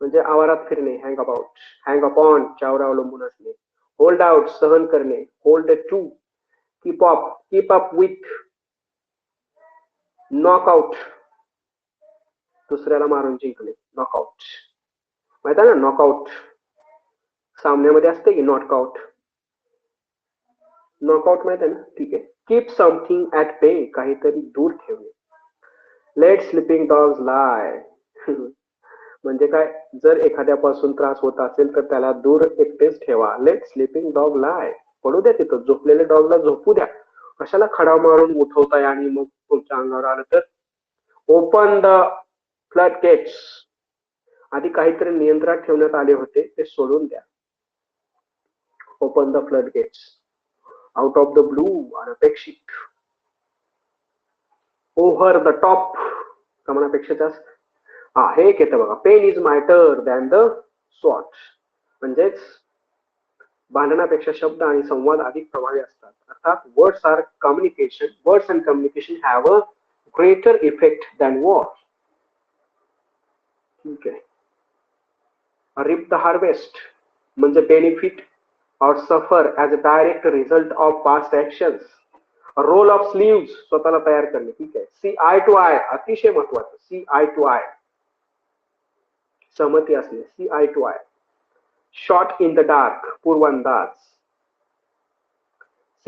Speaker 1: म्हणजे आवारात फिरणे, हँग अबाउट. हँग अपॉन, च्यावर अवलंबून असणे. होल्ड आउट, सहन करणे. Hold to, keep up with. Knockout, दुसऱ्याला मारून जिंकणे, नॉकआउट. माहित आहे ना, नॉकआउट सामन्यामध्ये असते की नॉकआउट. नॉकआउट माहित आहे ना, ठीक आहे. कीप समथिंग ऍट पे, काहीतरी दूर ठेवणे. लेट स्लीपिंग डॉग्स लाय म्हणजे काय, जर एखाद्यापासून त्रास होत असेल तर त्याला दूर एकटेच ठेवा. लेट स्लीपिंग डॉग लाय, पडू द्या तिथं, झोपलेल्या डॉगला झोपू द्या. कशाला खडा मारून उठवताय आणि मग तुमच्या अंगावर आलं तर. ओपन द फ्लड गेट्स, आधी काहीतरी नियंत्रणात ठेवण्यात आले होते ते सोडून द्या. Open the flood gates. Out of the blue, अनपेक्षित. ओव्हर द टॉप, कमान अपेक्षित जास्त. हा, हे एक येतं बघा, pen is mightier than the sword. म्हणजेच भांडणापेक्षा शब्द आणि संवाद अधिक प्रभावी असतात. अर्थात words are communication, words and communication have a greater effect than war. ठीक आहे. रिप द हार्वेस्ट म्हणजे benefit or suffer as a direct result of past actions. Roll of sleeves, स्वतःला तयार करणे. ठीक आहे. सी आय टू आय, अतिशय महत्वाचं. सी आय टू आय, सहमती असणे. See eye to eye. Shot in the dark, पूर्वंदाज.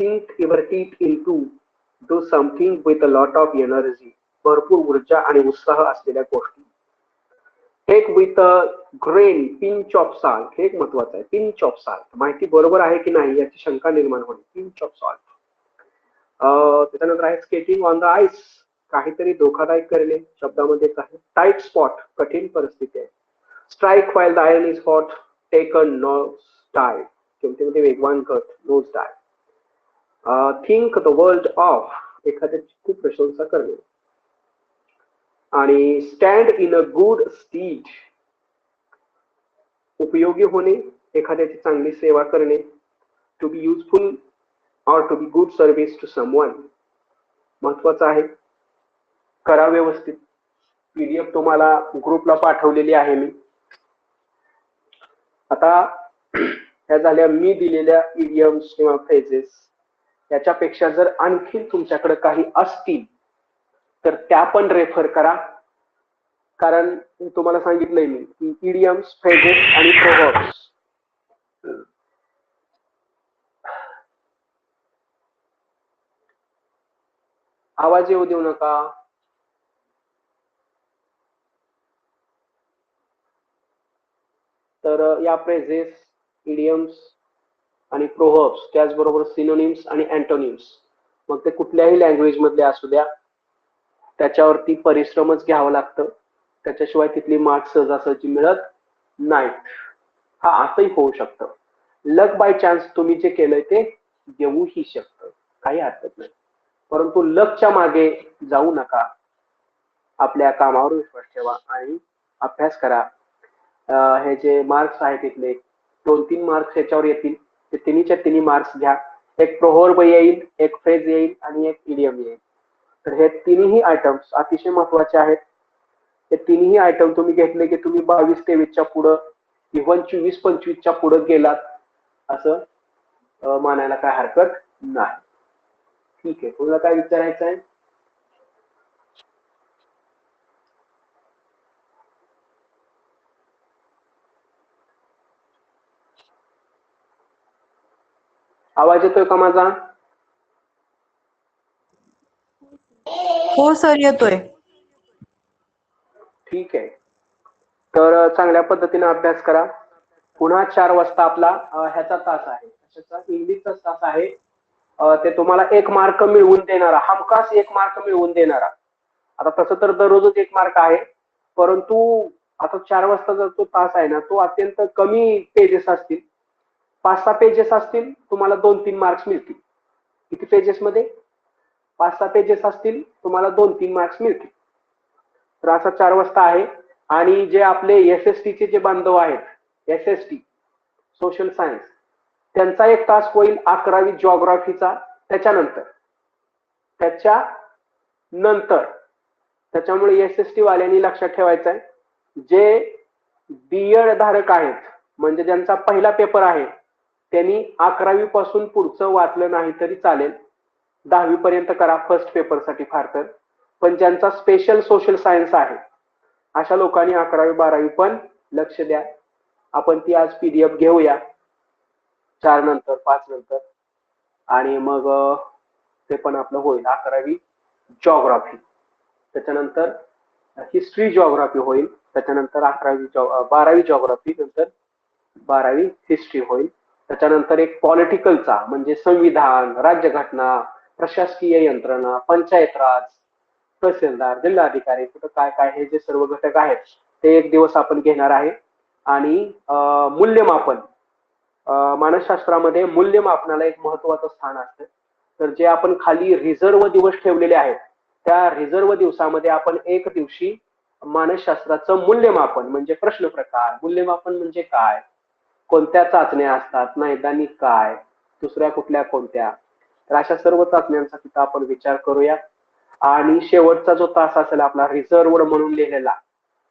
Speaker 1: Sink your teeth into, do something with a lot of energy, भरपूर ऊर्जा आणि उत्साह असलेल्या गोष्टी. Take with a grain pinch of salt, हे एक महत्वाचं आहे. पिंच ऑफ सॉल्ट, माहिती बरोबर आहे की नाही याची शंका निर्माण होणे. Pinch of salt. त्याच्यानंतर आहे स्केटिंग ऑन द आईस, काहीतरी धोकादायक करणे, शब्दामध्येच आहे. टाईट स्पॉट, कठीण परिस्थिती आहे. Strike while the iron is hot, take a nose dive, किमतीमध्ये वेगवान कट, nose dive. Think the world of, एखाद्याची खूप प्रशंसा करणे. आणि stand in a good stead, उपयोगी होणे, एखाद्याची चांगली सेवा करणे. टू बी युजफुल और to be good service to someone, महत्वाचं आहे. करा व्यवस्थित. पीडीएफ तुम्हाला ग्रुपला पाठवलेली आहे मी. आता ह्या झाल्या मी दिलेल्या इडियम्स किंवा फ्रेजेस. याच्यापेक्षा जर आणखी तुमच्याकडे काही असतील तर त्या पण रेफर करा. कारण तुम्हाला सांगितलंय मी की इडियम्स, फ्रेजेस आणि प्रोव्हर्ब्स आवाज येऊ देऊ नका. तर या फ्रेजेस, इडियम्स आणि प्रोव्हर्ब्स, त्याचबरोबर सिनोनिम्स आणि अँटोनिम्स, मग ते कुठल्याही लँग्वेज मधले असू द्या, त्याच्यावरती परिश्रमच घ्यावं लागतं. त्याच्याशिवाय तिथली मार्क्स सहजासहजी मिळत नाहीत. हा असंही होऊ शकतं. लक बाय चान्स तुम्ही जे केलंय ते येऊही शकतं, काही हरकत नाही. परंतु लकच्या मागे जाऊ नका. आपल्या कामावर विश्वास ठेवा आणि अभ्यास करा. हे जे मार्क्स आहेत तिथले 2-3 मार्क्स याच्यावर येतील. ते तिन्हीच्या तिन्ही मार्क्स घ्या. एक प्रोव्हर्ब येईल, एक फ्रेज येईल आणि एक इडियम येईल. तर हे तिन्ही आयटम्स अतिशय महत्वाचे आहेत. हे तिन्ही आयटम तुम्ही घेतले की तुम्ही 22-23च्या पुढं, इव्हन 24-25च्या पुढं गेलात असं मानायला काय हरकत नाही. ठीक आहे. तुला काय विचारायचं आहे? आवाज येतोय का माझा?
Speaker 7: हो सर, येतोय.
Speaker 1: ठीक आहे. तर चांगल्या पद्धतीने अभ्यास करा. पुन्हा 4 वाजता आपला ह्याचा तास आहे, इंग्लिशचा तास आहे. ते तुम्हाला 1 मार्क मिळवून देणारा, हमखास 1 मार्क मिळवून देणारा. आता तसं तर दररोजच 1 मार्क आहे, परंतु आता 4 वाजता जर तो तास आहे ना, तो अत्यंत कमी पेजेस असतील. 5-6 पेजेस असतील, तुम्हाला 2-3 मार्क्स मिळतील. किती पेजेस मध्ये? 5-6 पेजेस असतील, तुम्हाला 2-3 मार्क्स मिळतील. तर असा 4 वाजता आहे. आणि जे आपले SST चे जे बांधव आहेत, SST सोशल सायन्स, त्यांचा 1 तास होईल 11वी जिओग्राफीचा. त्याच्यामुळे SST वाल्यांनी लक्षात ठेवायचं आहे, जे बीएड धारक आहेत, म्हणजे ज्यांचा पहिला पेपर आहे, त्यांनी 11वी पासून पुढचं वाचलं नाही तरी चालेल. 10वी पर्यंत करा फर्स्ट पेपर साठी फार तर. पण ज्यांचा स्पेशल सोशल सायन्स आहे अशा लोकांनी 11वी-12वी पण लक्ष द्या. आपण ती आज PDF घेऊया 4 नंतर, 5 नंतर, आणि मग ते पण आपलं होईल. 11वी जिओग्राफी, त्याच्यानंतर हिस्ट्री जिओग्राफी होईल, त्याच्यानंतर 12वी जिओग्राफी, नंतर 12वी हिस्ट्री होईल. त्याच्यानंतर एक पॉलिटिकलचा म्हणजे संविधान, राज्यघटना, प्रशासकीय यंत्रणा, पंचायत राज, तहसीलदार, जिल्हाधिकारी, कुठं काय काय हे जे सर्व घटक आहेत ते 1 दिवस आपण घेणार आहे. आणि मूल्यमापन, मानसशास्त्रामध्ये मूल्यमापनाला एक महत्वाचं स्थान असतं. तर जे आपण खाली रिझर्व्ह दिवस ठेवलेले आहेत त्या रिझर्व्ह दिवसामध्ये आपण एक दिवशी मानसशास्त्राचं मूल्यमापन म्हणजे प्रश्न प्रकार, मूल्यमापन म्हणजे काय, कोणत्या चाचण्या असतात, नैदानिक काय, दुसऱ्या कुठल्या कोणत्या, तर अशा सर्व चाचण्यांचा तिथं आपण विचार करूया. आणि शेवटचा जो तास असेल आपला रिझर्व्ड म्हणून लिहिलेला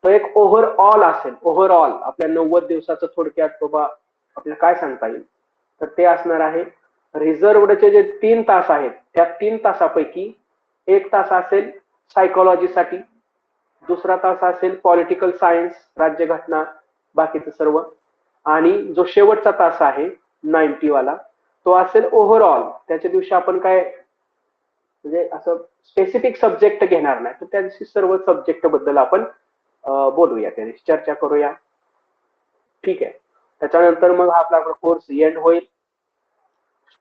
Speaker 1: तो एक ओव्हरऑल असेल. ओव्हरऑल आपल्या 90 दिवसाचं थोडक्यात बाबा आपल्याला काय सांगता येईल तर ते असणार आहे. रिझर्व्डचे जे 3 तास आहेत त्या 3 तासापैकी एक तास असेल सायकोलॉजीसाठी, दुसरा तास असेल पॉलिटिकल सायन्स, राज्यघटना, बाकीचं सर्व, आणि जो शेवटचा तास आहे 90 वाला तो असेल ओव्हरऑल. त्याच्या दिवशी आपण काय म्हणजे असं स्पेसिफिक सब्जेक्ट घेणार नाही, तर त्या दिवशी सर्व सब्जेक्ट बद्दल आपण बोलूया, त्या दिवशी चर्चा करूया. ठीक आहे. त्याच्यानंतर मग हा आपला कोर्स एंड होईल.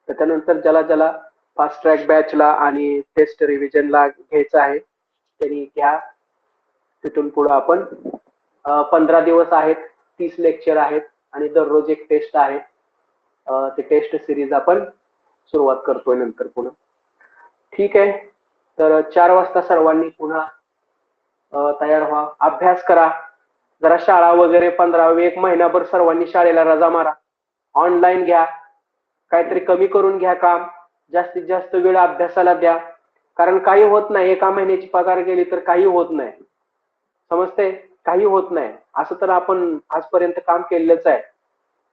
Speaker 1: त्याच्यानंतर ज्याला फास्ट ट्रॅक बॅचला आणि टेस्ट रिव्हिजनला घ्यायचं आहे त्यांनी घ्या. तिथून पुढे आपण 15 दिवस आहेत, 30 लेक्चर आहेत आणि दररोज एक टेस्ट आहे. ते टेस्ट सिरीज आपण सुरुवात करतोय नंतर पुन्हा. ठीक आहे. तर 4 वाजता सर्वांनी पुन्हा तयार व्हा, अभ्यास करा. जरा शाळा वगैरे 15 महिनाभर सर्वांनी शाळेला रजा मारा, ऑनलाईन घ्या, काहीतरी कमी करून घ्या काम, जास्तीत जास्त वेळ अभ्यासाला द्या. कारण काही होत नाही, एका महिन्याची पगार गेली तर काही होत नाही, समजते, काही होत नाही. असं तर आपण आजपर्यंत काम केलेलंच आहे,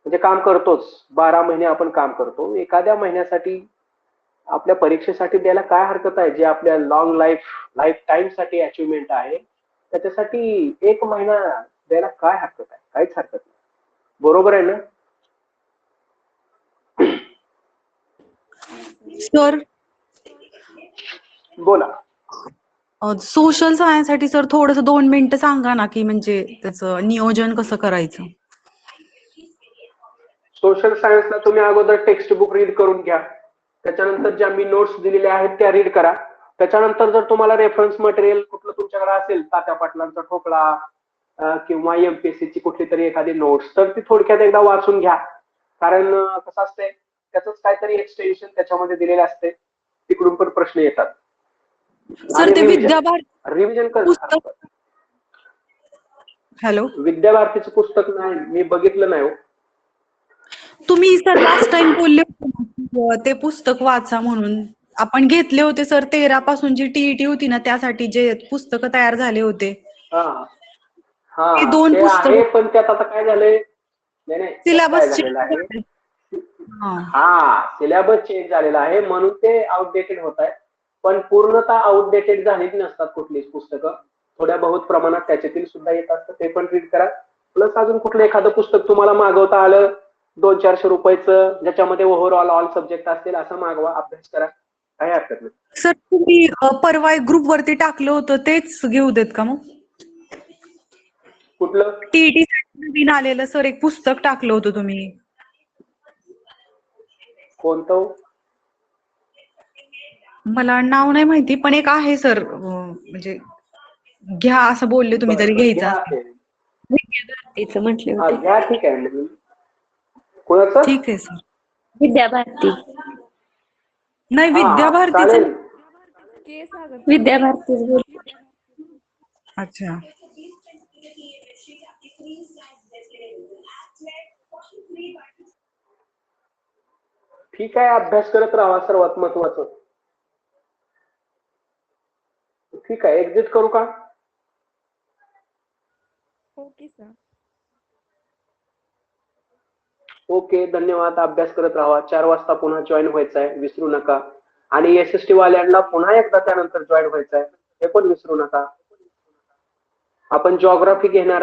Speaker 1: म्हणजे काम करतोच, 12 महिने आपण काम करतो. एखाद्या महिन्यासाठी आपल्या परीक्षेसाठी द्यायला काय हरकत आहे, जे आपल्या लॉंग लाईफ टाइम साठी अचिव्हमेंट आहे त्याच्यासाठी 1 महिना द्यायला काय हरकत आहे, काहीच हरकत नाही. बरोबर आहे ना?
Speaker 2: सर
Speaker 1: बोला.
Speaker 2: सोशल सायन्स साठी सर थोडस 2 मिनिटं सांगा ना, की म्हणजे त्याचं नियोजन कसं करायचं.
Speaker 1: सोशल सायन्सला तुम्ही अगोदर टेक्स्ट बुक रीड करून घ्या, त्याच्यानंतर ज्या मी नोट्स दिलेल्या आहेत त्या रीड करा. त्याच्यानंतर जर तुम्हाला रेफरन्स मटेरियल कुठलं तुमच्याकडे असेल, तात्या पाटलांचा ठोकळा किंवा एमपीएससी ची कुठली तरी एखादी नोट्स, तर ती थोडक्यात एकदा वाचून घ्या. कारण कसं असतंय त्याच काहीतरी एक्सटेन्शन त्याच्यामध्ये दिलेलं असते, तिकडून पण प्रश्न येतात.
Speaker 2: सर ते
Speaker 1: रिव्हिजन
Speaker 2: पुस्तक, हॅलो,
Speaker 1: विद्याभारतीचं पुस्तक नाही, मी बघितलं नाही हो.
Speaker 2: तुम्ही सर लास्ट टाइम बोलले होते ते पुस्तक वाचा म्हणून. आपण घेतले होते सर 13 पासून जी टीईटी होती ना त्यासाठी जे पुस्तकं तयार झाले होते.
Speaker 1: हा
Speaker 2: ते 2
Speaker 1: ते
Speaker 2: पुस्तक
Speaker 1: आहे, पण त्यात आता काय झालंय, नाही त्यात काय
Speaker 2: सिलेबस
Speaker 1: झालेलं आहे,
Speaker 2: हा
Speaker 1: सिलेबस चेंज झालेला आहे म्हणून ते आउटडेटेड होत आहे. पण पूर्णतः आउटडेटेड झालेली नसतात कुठलीच पुस्तकं, थोड्या बहुत प्रमाणात त्याच्यातील सुद्धा येत असतं, ते पण रीड करा. प्लस अजून कुठलं एखादं पुस्तक तुम्हाला मागवता आलं 200-400 रुपयाचं ज्याच्यामध्ये ओव्हरऑल ऑल सब्जेक्ट असतील असं मागवा, अभ्यास करा, काही हरकत नाही.
Speaker 2: सर तुम्ही परवा ग्रुप वरती टाकलं होतं तेच घेऊ देत का मग.
Speaker 1: कुठलं
Speaker 2: टीईटी नवीन आलेलं सर एक पुस्तक टाकलं होतं तुम्ही.
Speaker 1: कोणतं?
Speaker 2: मला नाव नाही माहिती, पण एक आहे सर, म्हणजे घ्या असं बोलले तुम्ही, तरी घ्यायचं
Speaker 7: म्हटले
Speaker 1: घ्या. ठीक आहे. कोणाचं?
Speaker 2: ठीक आहे सर.
Speaker 7: विद्याभारती.
Speaker 2: नाही विद्याभारतीचं.
Speaker 1: चालेल.
Speaker 7: विद्याभारती.
Speaker 2: अच्छा.
Speaker 1: ठीक आहे, अभ्यास करत राहा, सर्वात महत्वाचं. ठीक आहे, एक्झिट करू का?
Speaker 6: Okay sir.
Speaker 1: ओके, धन्यवाद. अभ्यास करत राहा. 4 वाजता पुन्हा जॉईन व्हायचं आहे, विसरू नका. आणि एसएसटी वाल्यांना पुन्हा एकदा त्यानंतर जॉईन व्हायचं आहे, हे पण विसरू नका. आपण जिओग्राफी घेणार